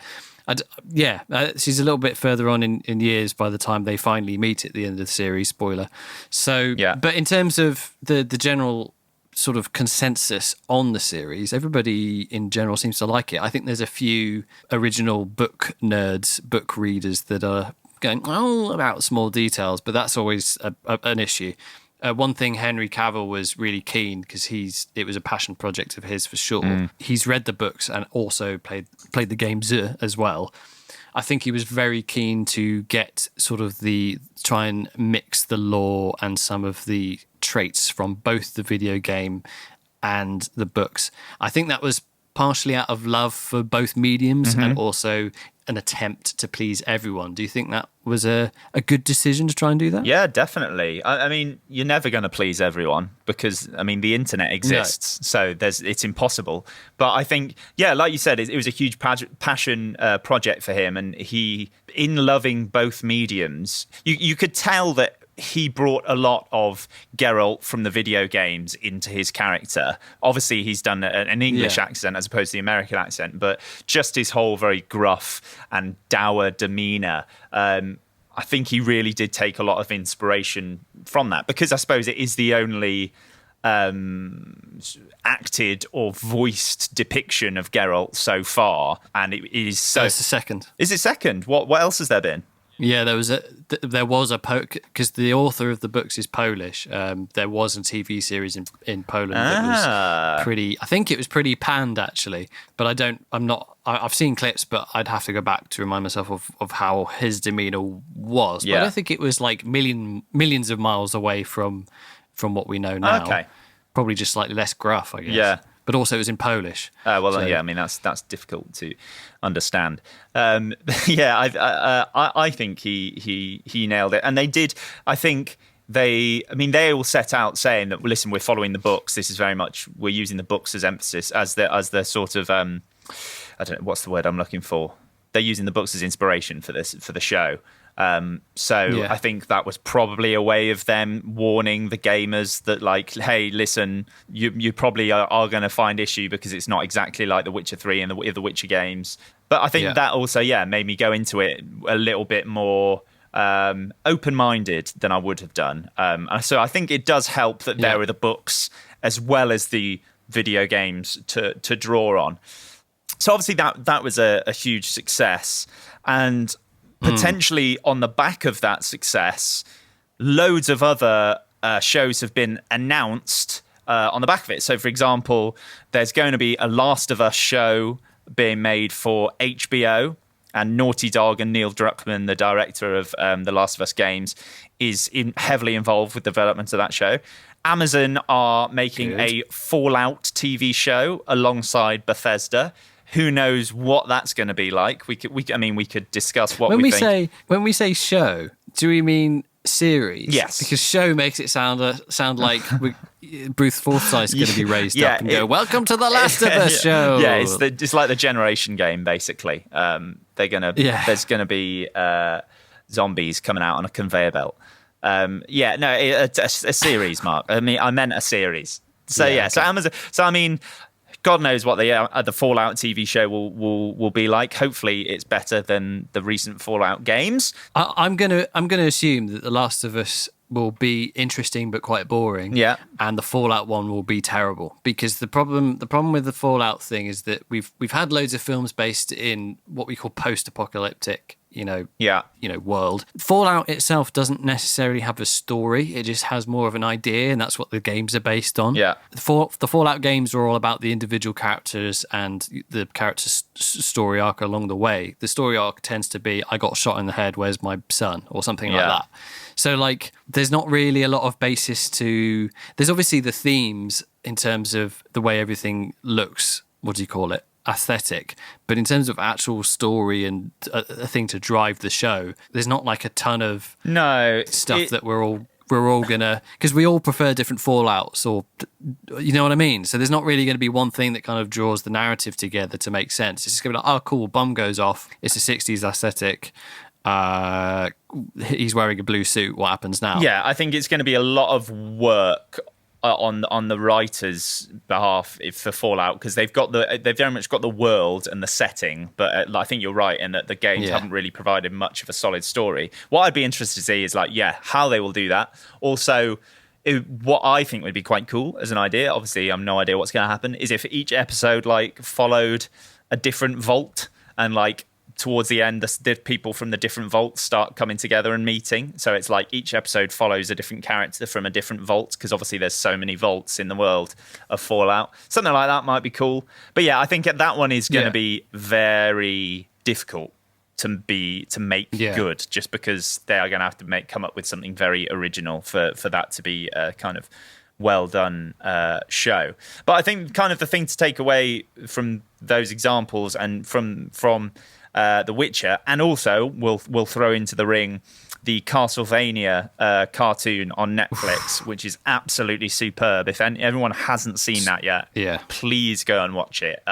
She's a little bit further on in years by the time they finally meet at the end of the series. Spoiler. So, Yeah. But in terms of the general sort of consensus on the series, everybody in general seems to like it. I think there's a few original book nerds, book readers that are going, about small details, but that's always an issue. One thing, Henry Cavill was really keen because it was a passion project of his for sure. He's read the books and also played the games as well. I think he was very keen to get sort of try and mix the lore and some of the traits from both the video game and the books. I think that was partially out of love for both mediums and also an attempt to please everyone. Do you think that was a good decision to try and do that? Yeah, definitely. I mean, you're never going to please everyone because, I mean, the internet exists, so it's impossible. But I think, yeah, like you said, it was a huge passion project for him, and in loving both mediums, you could tell that he brought a lot of Geralt from the video games into his character. Obviously, he's done an English accent as opposed to the American accent, but just his whole very gruff and dour demeanour, I think he really did take a lot of inspiration from that, because I suppose it is the only acted or voiced depiction of Geralt so far, and it is so. It's the second. Is it second? What else has there been? Yeah, there was a because the author of the books is Polish. There was a TV series in Poland that was pretty. I think it was pretty panned actually, but I've seen clips, but I'd have to go back to remind myself of how his demeanor was. Yeah. But I don't think it was like millions of miles away from what we know now. Okay. Probably just slightly less gruff, I guess. Yeah. But also it was in Polish. Yeah, I mean that's difficult to understand. I think he nailed it, and they did. I think they all set out saying that, listen, we're following the books. This is very much, we're using the books as emphasis, as the sort of I don't know what's the word I'm looking for. They're using the books as inspiration for the show. I think that was probably a way of them warning the gamers that, like, hey, listen, you probably are going to find issue because it's not exactly like The Witcher 3 and the Witcher games. But I think that also, made me go into it a little bit more open-minded than I would have done. So I think it does help that there are the books as well as the video games to draw on. So obviously that was a huge success, and potentially on the back of that success, loads of other shows have been announced on the back of it. So, for example, there's going to be a Last of Us show being made for HBO, and Naughty Dog and Neil Druckmann, the director of the Last of Us games, is heavily involved with the development of that show. Amazon are making a Fallout TV show alongside Bethesda. Who knows what that's going to be like? We could discuss what we think. When we say show, do we mean series? Yes, because show makes it sound like Bruce Forsyth's going to be raised up and go, "Welcome to the Last of Us show." Yeah, it's like the Generation game basically. There's going to be zombies coming out on a conveyor belt. A series, Mark. I meant a series. So okay. So Amazon. So I mean, God knows what the Fallout TV show will be like. Hopefully, it's better than the recent Fallout games. I'm gonna assume that The Last of Us will be interesting but quite boring. Yeah, and the Fallout one will be terrible, because the problem with the Fallout thing is that we've had loads of films based in what we call post-apocalyptic world. Fallout itself doesn't necessarily have a story. It just has more of an idea, and that's what the games are based on. Yeah. The Fallout games are all about the individual characters and the character's story arc along the way. The story arc tends to be, I got shot in the head, where's my son? Or something like that. So, like, there's not really a lot of basis to... There's obviously the themes in terms of the way everything looks, what do you call it? Aesthetic, but in terms of actual story and a thing to drive the show, there's not like a ton of stuff that we're all gonna, because we all prefer different Fallouts, or you know what I mean. So there's not really going to be one thing that kind of draws the narrative together to make sense. It's just going to be like, oh, cool, bomb goes off. It's a '60s aesthetic. He's wearing a blue suit. What happens now? Yeah, I think it's going to be a lot of work on the writers' behalf for Fallout, because they've very much got the world and the setting, but I think you're right in that the games haven't really provided much of a solid story. What I'd be interested to see is how they will do that. Also, what I think would be quite cool as an idea, obviously I have no idea what's going to happen, is if each episode followed a different vault, and towards the end, the people from the different vaults start coming together and meeting. So it's each episode follows a different character from a different vault, because obviously there's so many vaults in the world of Fallout. Something like that might be cool. But yeah, I think that one is going to be very difficult to make good, just because they are going to have to come up with something very original for that to be a kind of well done show. But I think kind of the thing to take away from those examples and from The Witcher, and also we'll throw into the ring the Castlevania cartoon on Netflix, which is absolutely superb. If everyone hasn't seen that yet, please go and watch it.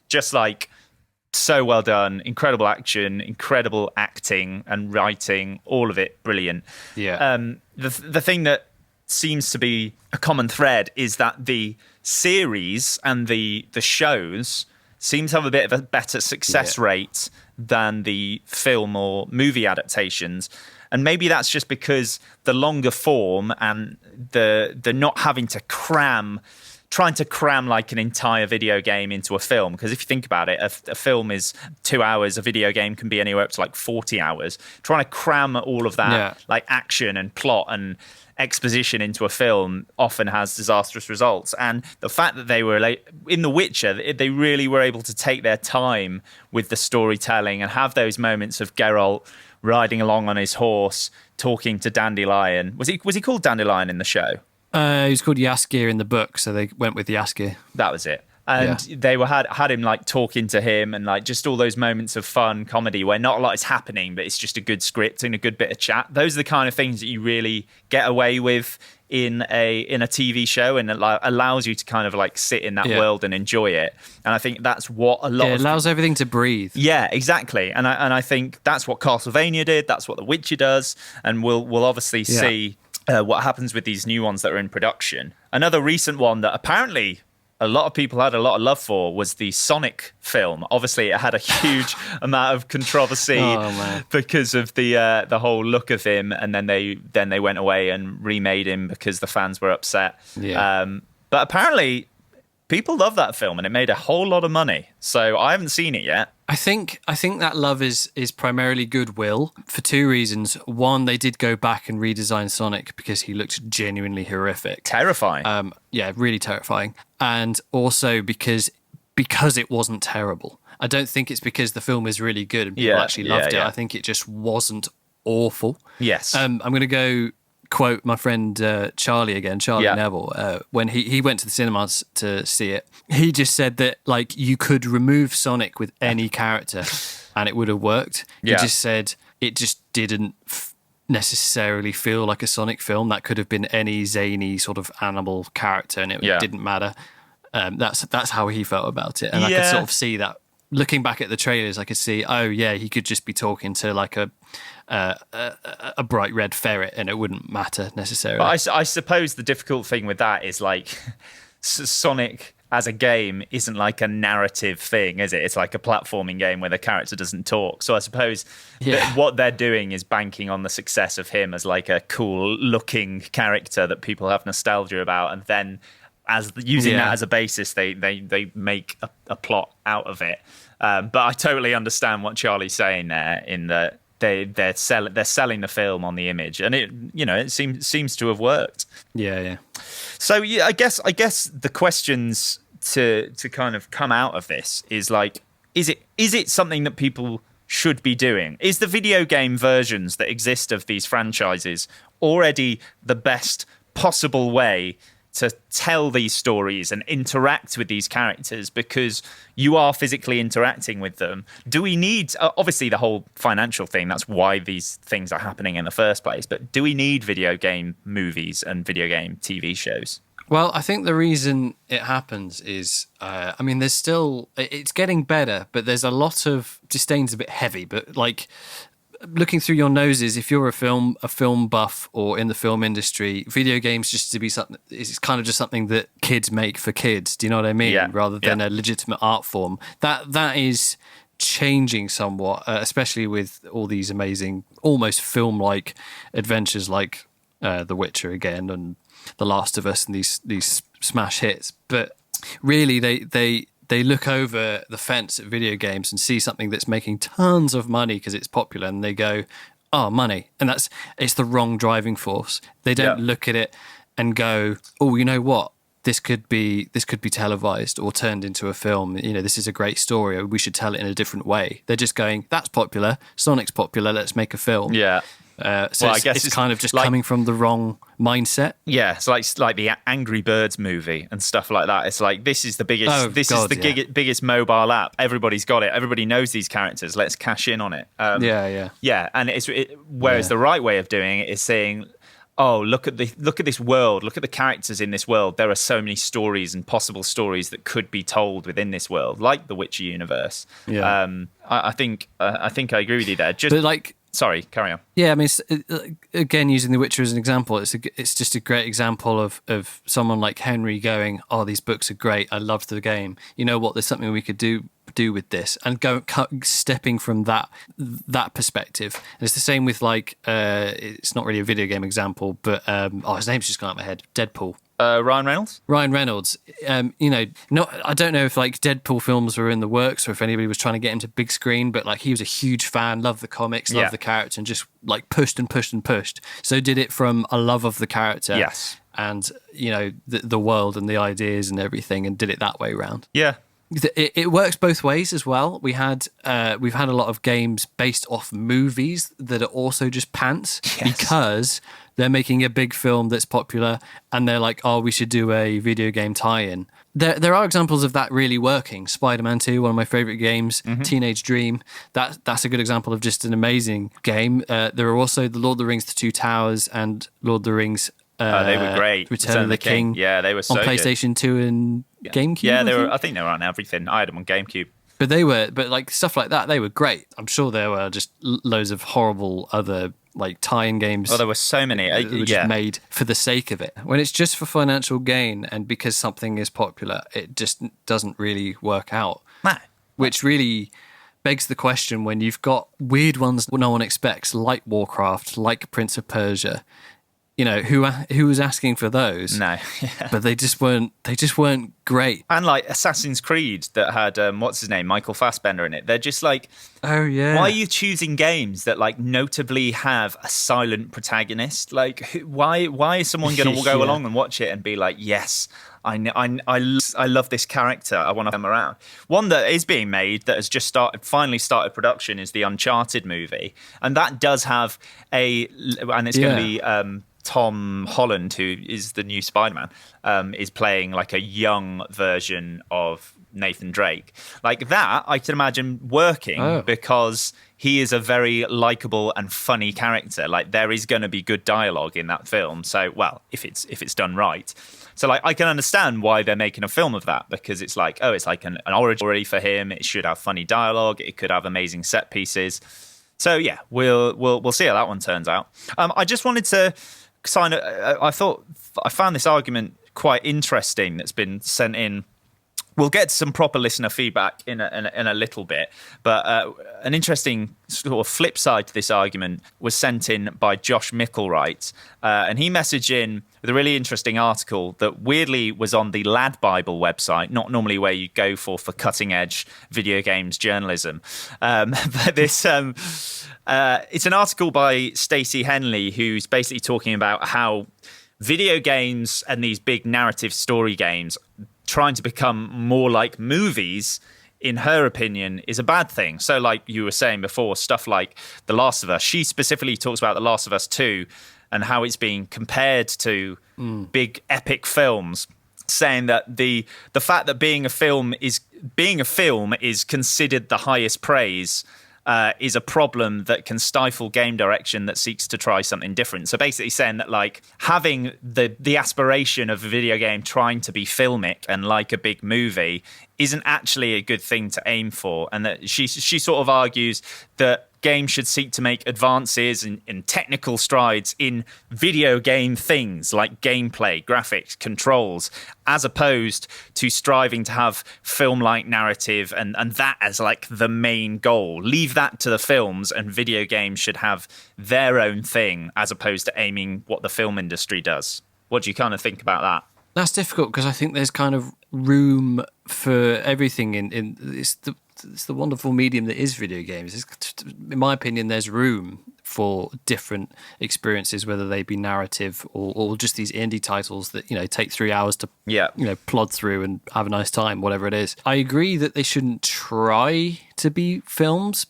Just so well done, incredible action, incredible acting and writing, all of it brilliant. The thing that seems to be a common thread is that the series and the shows seem to have a bit of a better success rate than the film or movie adaptations. And maybe that's just because the longer form and the not having to trying to cram an entire video game into a film. Because if you think about it, a film is 2 hours, a video game can be anywhere up to 40 hours. Trying to cram all of that action and plot and exposition into a film often has disastrous results. And the fact that they were in The Witcher, they really were able to take their time with the storytelling and have those moments of Geralt riding along on his horse, talking to Dandelion. Was he called Dandelion in the show? He was called Jaskier in the book, so they went with Jaskier. That was it. And they had him talking to him, and just all those moments of fun comedy where not a lot is happening, but it's just a good script and a good bit of chat. Those are the kind of things that you really get away with in a TV show, and it allows you to kind of sit in that world and enjoy it. And I think that's what a lot it allows everything to breathe. Yeah, exactly. And I think that's what Castlevania did. That's what The Witcher does, and we'll obviously see what happens with these new ones that are in production. Another recent one that apparently a lot of people had a lot of love for was the Sonic film. Obviously, it had a huge amount of controversy because of the whole look of him, and then they went away and remade him because the fans were upset. But apparently, people love that film, and it made a whole lot of money. So I haven't seen it yet. I think that love is primarily goodwill for two reasons. One, they did go back and redesign Sonic because he looked genuinely horrific. Terrifying. Really terrifying. And also because it wasn't terrible. I don't think it's because the film is really good and people actually loved it. I think it just wasn't awful. Yes. I'm going to go quote my friend Charlie again, Neville, when he went to the cinemas to see it. He just said that you could remove Sonic with any character and it would have worked. He just said it just didn't necessarily feel like a Sonic film. That could have been any zany sort of animal character, and it didn't matter. That's how he felt about it, and I could sort of see that. Looking back at the trailers, I could see, he could just be talking to a bright red ferret, and it wouldn't matter necessarily. But I suppose the difficult thing with that is Sonic as a game isn't a narrative thing, is it? It's a platforming game where the character doesn't talk. So I suppose that what they're doing is banking on the success of him as a cool looking character that people have nostalgia about, and then using that as a basis, they make a plot out of it. But I totally understand what Charlie's saying there, in that they're selling the film on the image, and it seems to have worked. Yeah. So I guess the questions to kind of come out of this is is it something that people should be doing? Is the video game versions that exist of these franchises already the best possible way to tell these stories and interact with these characters, because you are physically interacting with them? Do we need, obviously the whole financial thing, that's why these things are happening in the first place, but do we need video game movies and video game TV shows? Well, I think the reason it happens is, there's still, it's getting better, but there's a lot of, disdain's a bit heavy, but looking through your noses, if you're a film buff or in the film industry, video games just to be something, it's kind of just something that kids make for kids. Do you know what I mean? Yeah. Rather than a legitimate art form. That is changing somewhat, especially with all these amazing, almost film-like adventures like The Witcher again and The Last of Us and these smash hits. But really, they look over the fence at video games and see something that's making tons of money because it's popular, and they go, "Oh, money!" And it's the wrong driving force. They don't look at it and go, "Oh, you know what? This could be televised or turned into a film. You know, this is a great story. We should tell it in a different way." They're just going, "That's popular. Sonic's popular. Let's make a film." Yeah. So I guess it's kind of just like, coming from the wrong mindset. Yeah, it's like the Angry Birds movie and stuff like that. It's like, this is the biggest. Biggest mobile app. Everybody's got it. Everybody knows these characters. Let's cash in on it. Yeah. And whereas the right way of doing it is saying, "Oh, look at this world. Look at the characters in this world. There are so many stories and possible stories that could be told within this world, like the Witcher universe." Yeah. I think I agree with you there. Sorry, carry on. Yeah, I mean, again, using The Witcher as an example, it's just a great example of someone like Henry going, "Oh, these books are great. I loved the game. You know what? There's something we could do with this," and stepping from that perspective. And it's the same with it's not really a video game example, but his name's just gone out of my head. Deadpool. Ryan Reynolds. I don't know if Deadpool films were in the works or if anybody was trying to get him to big screen, but he was a huge fan, loved the comics, loved the character, and just pushed and pushed and pushed. So did it from a love of the character, yes, and the world and the ideas and everything, and did it that way round. Yeah. It works both ways as well. We've had a lot of games based off movies that are also just pants because they're making a big film that's popular, and they're like, "Oh, we should do a video game tie-in." There are examples of that really working. Spider-Man 2, one of my favorite games. Teenage Dream, that's a good example of just an amazing game. There are also the Lord of the Rings: The Two Towers and Lord of the Rings. They were great. Return of the King. Yeah, they were so on PlayStation 2 and GameCube. Yeah, I think they were on everything. I had them on GameCube. But stuff like that, they were great. I'm sure there were just loads of horrible other tie-in games. Oh, there were so many. That were just made for the sake of it. When it's just for financial gain and because something is popular, it just doesn't really work out. No. Which really begs the question when you've got weird ones no one expects, like Warcraft, like Prince of Persia. Who was asking for those? No, but they just weren't great. And like Assassin's Creed that had what's his name, Michael Fassbender in it. They're just like, oh yeah. Why are you choosing games that notably have a silent protagonist? Why is someone going to go along and watch it and be like, yes, I love this character. I want to have him around. One that is being made that has just finally started production is the Uncharted movie, and that does have and it's going to be. Tom Holland, who is the new Spider-Man, is playing a young version of Nathan Drake. That, I can imagine working because he is a very likable and funny character. There is going to be good dialogue in that film. So, if it's done right. So, I can understand why they're making a film of that, because it's it's an origin story for him. It should have funny dialogue. It could have amazing set pieces. So, yeah, we'll see how that one turns out. I just wanted to I found this argument quite interesting that's been sent in. We'll get some proper listener feedback in a little bit, but an interesting sort of flip side to this argument was sent in by Josh Micklewright, and he messaged in with a really interesting article that weirdly was on the Lad Bible website, not normally where you go for cutting edge video games journalism, but this. It's an article by Stacey Henley, who's basically talking about how video games and these big narrative story games trying to become more like movies, in her opinion, is a bad thing. So like you were saying before, stuff like The Last of Us, she specifically talks about The Last of Us 2 and how it's being compared to big epic films, saying that the fact that being a film is considered the highest praise is a problem that can stifle game direction that seeks to try something different. So basically saying that having the aspiration of a video game trying to be filmic and like a big movie isn't actually a good thing to aim for. And that she sort of argues that games should seek to make advances and technical strides in video game things like gameplay, graphics, controls, as opposed to striving to have film-like narrative and that as like the main goal. Leave that to the films, and video games should have their own thing as opposed to aiming what the film industry does. What do you kind of think about that? That's difficult because I think there's kind of room for everything in it's the wonderful medium that is video games. In my opinion, there's room for different experiences, whether they be narrative or just these indie titles that, you know, take 3 hours to plod through and have a nice time, whatever it is. I agree that they shouldn't try to be films,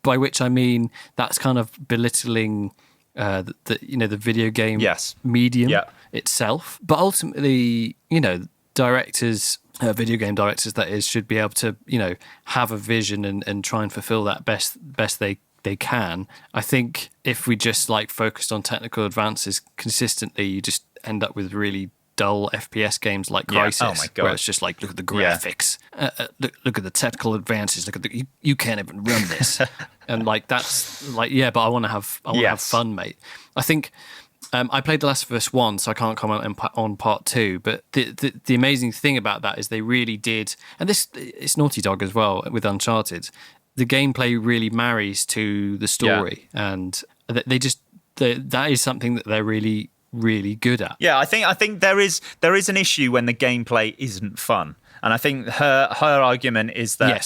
by which I mean that's kind of belittling the video game medium itself. But ultimately, you know, directors, video game directors that is, should be able to, you know, have a vision and try and fulfill that best they can. I think if we just like focused on technical advances consistently, you just end up with really dull FPS games like Crysis, oh my God, where it's just like, look at the graphics, look at the technical advances, look at you can't even run this, and like that's like, yeah, but I want to have fun, mate. I think I played The Last of Us 1, so I can't comment on part 2, but the amazing thing about that is they really did, and it's Naughty Dog as well with Uncharted. The gameplay really marries to the story, and that is something that they're really, really good at. Yeah, I think there is an issue when the gameplay isn't fun. And I think her argument is that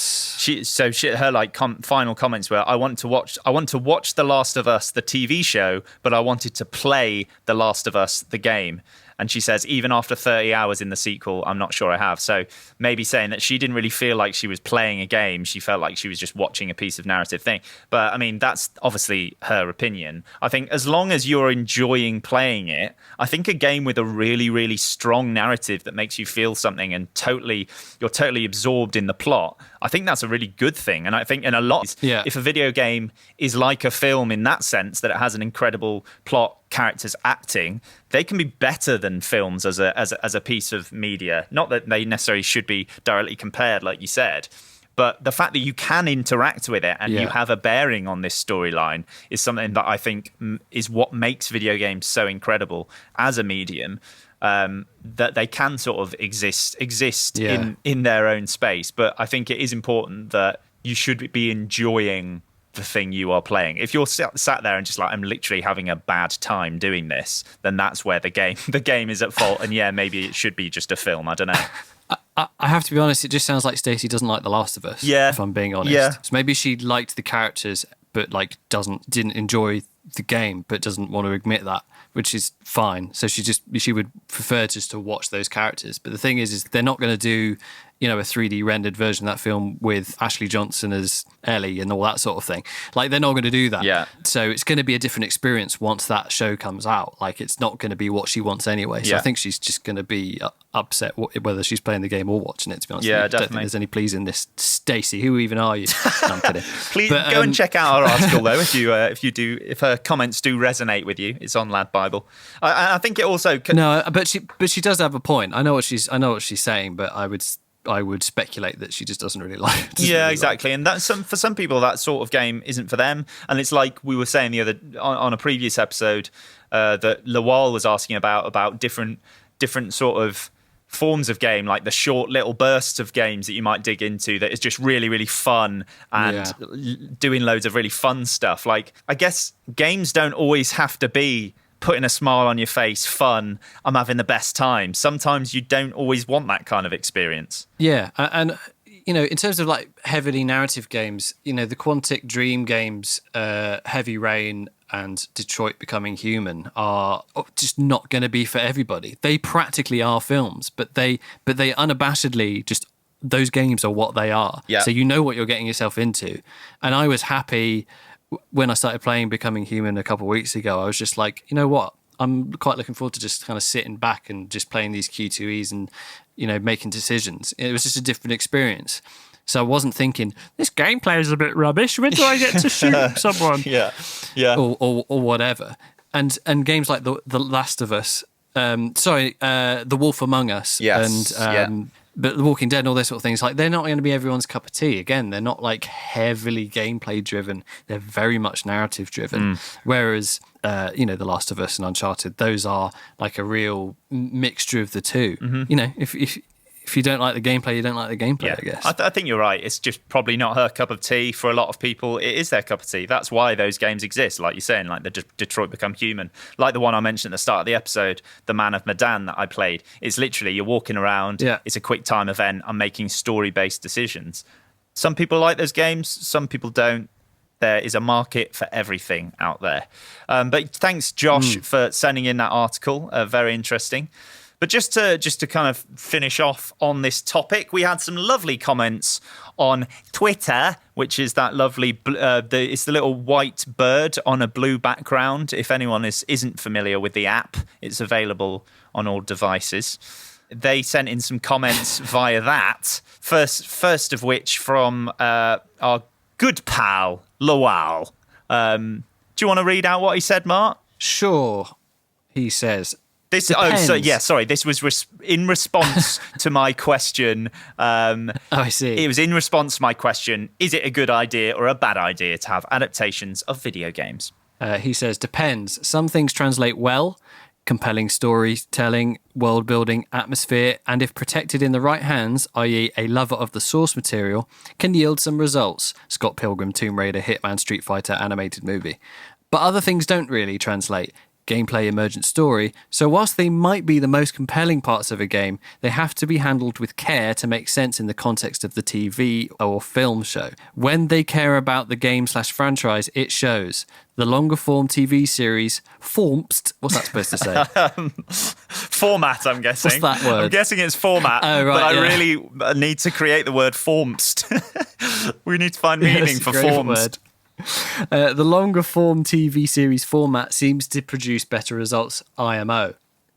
her final comments were, I want to watch The Last of Us the TV show, but I wanted to play The Last of Us the game. And she says, even after 30 hours in the sequel, I'm not sure I have. So maybe saying that she didn't really feel like she was playing a game. She felt like she was just watching a piece of narrative thing. But, I mean, that's obviously her opinion. I think as long as you're enjoying playing it, I think a game with a really, really strong narrative that makes you feel something and you're totally absorbed in the plot, I think that's a really good thing. And I think in a lot, if a video game is like a film in that sense, that it has an incredible plot, characters, acting, they can be better than films as a piece of media. Not that they necessarily should be directly compared, like you said, but the fact that you can interact with it and you have a bearing on this storyline is something that I think is what makes video games so incredible as a medium. That they can sort of exist in their own space. But I think it is important that you should be enjoying the thing you are playing. If you're sat there and just like, I'm literally having a bad time doing this, then that's where the game is at fault. And maybe it should be just a film. I don't know. I have to be honest, it just sounds like Stacey doesn't like The Last of Us, if I'm being honest. Yeah. So maybe she liked the characters, but like didn't enjoy the game, but doesn't want to admit that, which is fine. So she would prefer just to watch those characters. But the thing is they're not going to do, you know, a 3D rendered version of that film with Ashley Johnson as Ellie and all that sort of thing. Like, they're not going to do that. Yeah. So it's going to be a different experience once that show comes out. Like, it's not going to be what she wants anyway. So I think she's just going to be upset whether she's playing the game or watching it, to be honest. Yeah, I don't think there's any pleas in this. Stacey, who even are you? No, I'm kidding. Please go and check out our article though, if her comments do resonate with you. It's on Lad Bible. I think it also but she does have a point. I know what she's saying, but I would speculate that she just doesn't really like it. Yeah, exactly. And that's for some people, that sort of game isn't for them. And it's like we were saying the other on a previous episode that Lawal was asking about different sort of forms of game, like the short little bursts of games that you might dig into that is just really, really fun and doing loads of really fun stuff. Like, I guess games don't always have to be putting a smile on your face, fun, I'm having the best time. Sometimes you don't always want that kind of experience. Yeah, and you know, in terms of like heavily narrative games, you know, the Quantic Dream games, Heavy Rain and Detroit Becoming Human are just not going to be for everybody. They practically are films, but they unabashedly just, those games are what they are. Yeah. So you know what you're getting yourself into. And I was happy when I started playing Becoming Human a couple of weeks ago. I was just like, you know what? I'm quite looking forward to just kind of sitting back and just playing these Q2Es and, you know, making decisions. It was just a different experience. So I wasn't thinking, this gameplay is a bit rubbish. When do I get to shoot someone? Yeah. Or whatever. And games like The Last of Us, The Wolf Among Us, yes. and But The Walking Dead and all those sort of things, like they're not going to be everyone's cup of tea. Again, they're not like heavily gameplay driven. They're very much narrative driven. Whereas, The Last of Us and Uncharted, those are like a real mixture of the two. If you don't like the gameplay, you don't like the gameplay, I guess. I think you're right. It's just probably not her cup of tea. For a lot of people, it is their cup of tea. That's why those games exist, like you're saying, like the Detroit Become Human. Like the one I mentioned at the start of the episode, The Man of Medan that I played. It's literally, you're walking around, it's a quick time event, I'm making story-based decisions. Some people like those games, some people don't. There is a market for everything out there. But thanks, Josh, for sending in that article. Very interesting. But just to kind of finish off on this topic, we had some lovely comments on Twitter, which is that lovely, it's the little white bird on a blue background. If anyone isn't familiar with the app, it's available on all devices. They sent in some comments via that. First of which from our good pal, Lowell. Do you want to read out what he said, Mark? Sure. He says... This was in response to my question. I see. It was in response to my question, is it a good idea or a bad idea to have adaptations of video games? He says, depends. Some things translate well, compelling storytelling, world building, atmosphere, and if protected in the right hands, i.e. a lover of the source material, can yield some results. Scott Pilgrim, Tomb Raider, Hitman, Street Fighter, animated movie. But other things don't really translate. Gameplay, emergent story. So whilst they might be the most compelling parts of a game, they have to be handled with care to make sense in the context of the TV or film show. When they care about the game/franchise, it shows. The longer form TV series, Formst, what's that supposed to say? Format, I'm guessing. What's that word? I'm guessing it's format. Oh, right, but I really need to create the word Formst. We need to find meaning for Formst. The longer form TV series format seems to produce better results, IMO,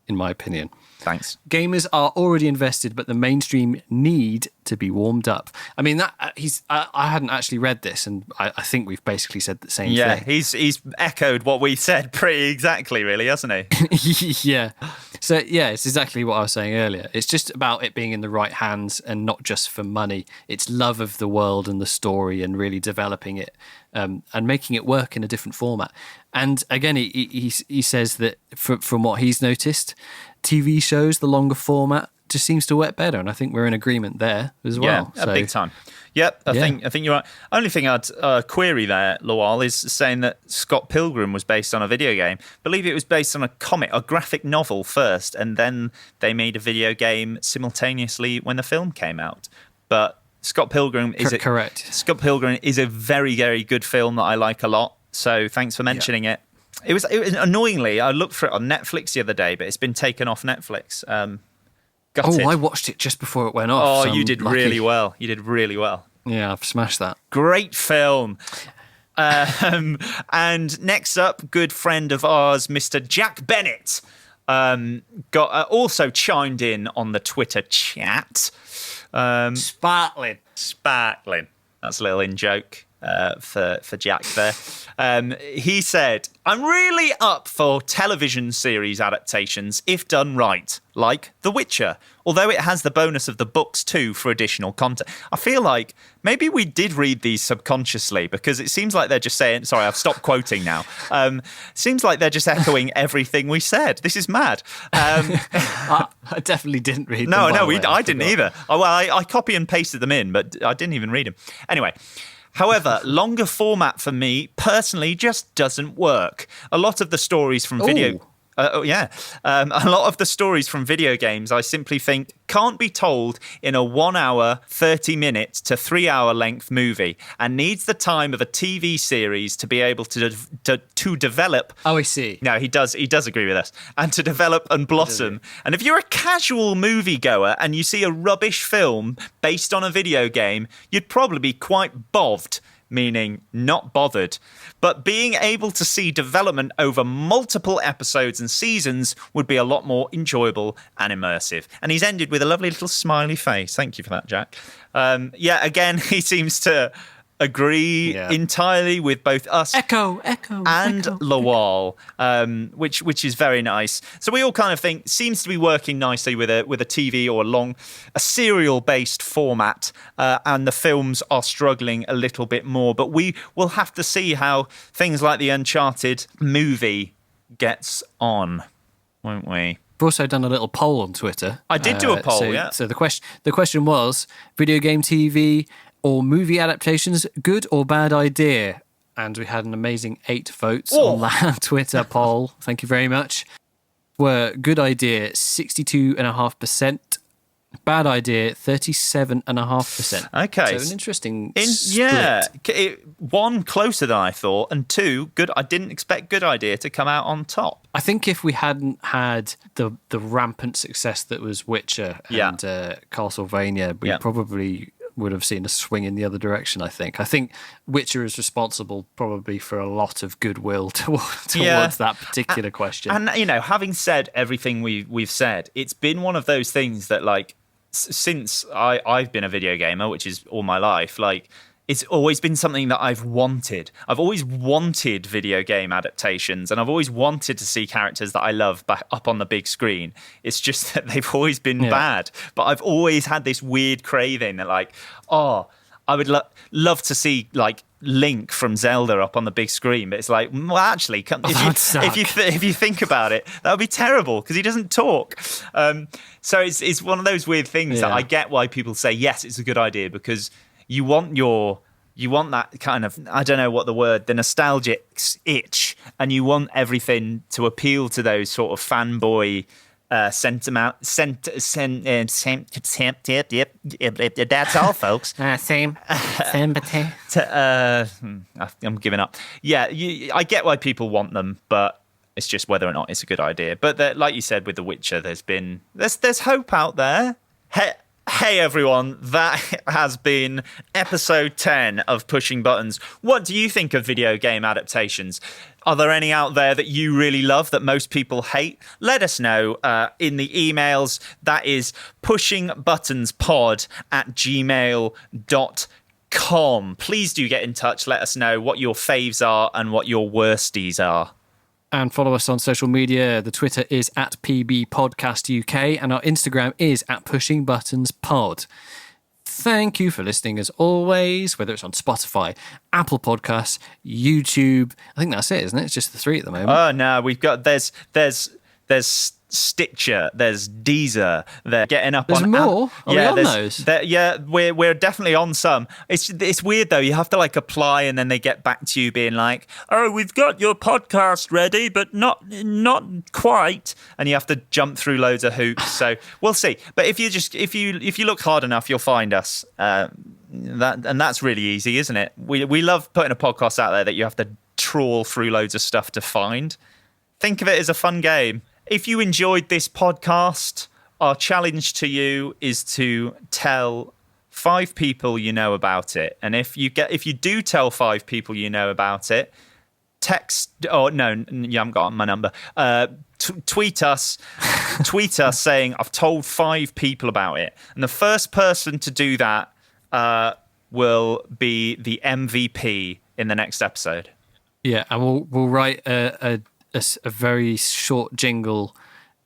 in my opinion. Thanks. Gamers are already invested, but the mainstream need to be warmed up. I mean, I hadn't actually read this, and I think we've basically said the same thing. Yeah, he's echoed what we said pretty exactly, really, hasn't he? Yeah. So, yeah, it's exactly what I was saying earlier. It's just about it being in the right hands and not just for money. It's love of the world and the story and really developing it and making it work in a different format. And again, he says that from what he's noticed, TV shows, the longer format, just seems to work better. And I think we're in agreement there as well. Yeah, big time. Yep, I think you're right. Only thing I'd query there, Lowell, is saying that Scott Pilgrim was based on a video game. I believe it was based on a comic, a graphic novel first, and then they made a video game simultaneously when the film came out. But Scott Pilgrim is correct. Scott Pilgrim is a very, very good film that I like a lot. So thanks for mentioning it. It was annoyingly, I looked for it on Netflix the other day, but it's been taken off Netflix. Gutted. Oh, I watched it just before it went off. Oh, so you did really well. You did really well. Yeah, I've smashed that. Great film. And next up, good friend of ours, Mr. Jack Bennett, got also chimed in on the Twitter chat. Sparkling. That's a little in-joke for Jack there. He said, I'm really up for television series adaptations if done right, like The Witcher, although it has the bonus of the books too for additional content. I feel like maybe we did read these subconsciously because it seems like they're just saying, sorry, I've stopped quoting now. Seems like they're just echoing everything we said. This is mad. I definitely didn't read them. I didn't either. I copy and pasted them in, but I didn't even read them. Anyway. However, longer format for me personally just doesn't work. A lot of the stories from video a lot of the stories from video games I simply think can't be told in a 1 hour, 30-minute to 3 hour length movie and needs the time of a TV series to be able to develop. Oh, I see. No, he does agree with us. And to develop and blossom. And if you're a casual moviegoer and you see a rubbish film based on a video game, you'd probably be quite boved, meaning not bothered. But being able to see development over multiple episodes and seasons would be a lot more enjoyable and immersive. And he's ended with a lovely little smiley face. Thank you for that, Jack. Again, he seems to agree entirely with both us Echo. and Lawal, which is very nice. So we all kind of think seems to be working nicely with a TV or a serial-based format, and the films are struggling a little bit more. But we will have to see how things like the Uncharted movie gets on, won't we? We've also done a little poll on Twitter. I did do a poll, So the question was, video game, TV, or movie adaptations, good or bad idea? And we had an amazing 8 votes on that Twitter poll. Thank you very much. Were good idea 62.5%, bad idea 37.5%. Okay, so an interesting split. Yeah, 1 closer than I thought, and 2 good. I didn't expect good idea to come out on top. I think if we hadn't had the rampant success that was Witcher and Castlevania, we probably would have seen a swing in the other direction, I think. I think Witcher is responsible probably for a lot of goodwill towards that particular question. And, having said everything we've said, it's been one of those things that, like, since I've been a video gamer, which is all my life, like, it's always been something that I've wanted. I've always wanted video game adaptations, and I've always wanted to see characters that I love back up on the big screen. It's just that they've always been bad. But I've always had this weird craving that, like, I would love to see, like, Link from Zelda up on the big screen. But it's like, well, actually, if you think about it, that would be terrible because he doesn't talk. So it's one of those weird things that I get why people say, yes, it's a good idea, because you want that kind of, I don't know what the word, the nostalgic itch, and you want everything to appeal to those sort of fanboy sentiment. That's all, folks. Same. I'm giving up. Yeah, I get why people want them, but it's just whether or not it's a good idea. But like you said with The Witcher, there's hope out there. Hey everyone, that has been episode 10 of Pushing Buttons. What do you think of video game adaptations? Are there any out there that you really love that most people hate? Let us know in the emails. That is pushingbuttonspod@gmail.com. Please do get in touch. Let us know what your faves are and what your worsties are. And follow us on social media. The Twitter is @PBPodcastUK and our Instagram is @PushingButtonsPod. Thank you for listening as always, whether it's on Spotify, Apple Podcasts, YouTube. I think that's it, isn't it? It's just the 3 at the moment. Oh no, we've got there's Stitcher, there's Deezer. They're getting up There's on. more. Are we on those? We're definitely on some. It's weird though. You have to like apply, and then they get back to you, being like, "Oh, we've got your podcast ready, but not quite." And you have to jump through loads of hoops. So we'll see. But if you look hard enough, you'll find us. That's really easy, isn't it? We love putting a podcast out there that you have to trawl through loads of stuff to find. Think of it as a fun game. If you enjoyed this podcast, our challenge to you is to tell 5 people you know about it. And if you do tell 5 people you know about it, text. Oh no, you haven't got my number. Tweet us saying I've told 5 people about it, and the first person to do that will be the MVP in the next episode. Yeah, and we'll write a very short jingle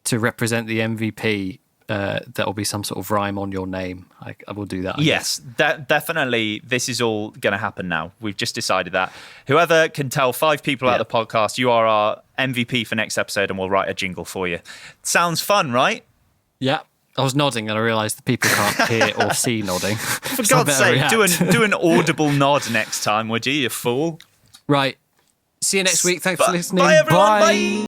to represent the MVP. That will be some sort of rhyme on your name. I will do that. Yes, definitely. This is all going to happen now. We've just decided that. Whoever can tell 5 people out of the podcast, you are our MVP for next episode, and we'll write a jingle for you. Sounds fun, right? Yeah. I was nodding and I realised the people can't hear or see nodding. For God's sake, do an audible nod next time, would you fool? Right. See you next week. Thanks for listening. Bye, everyone. Bye. Bye.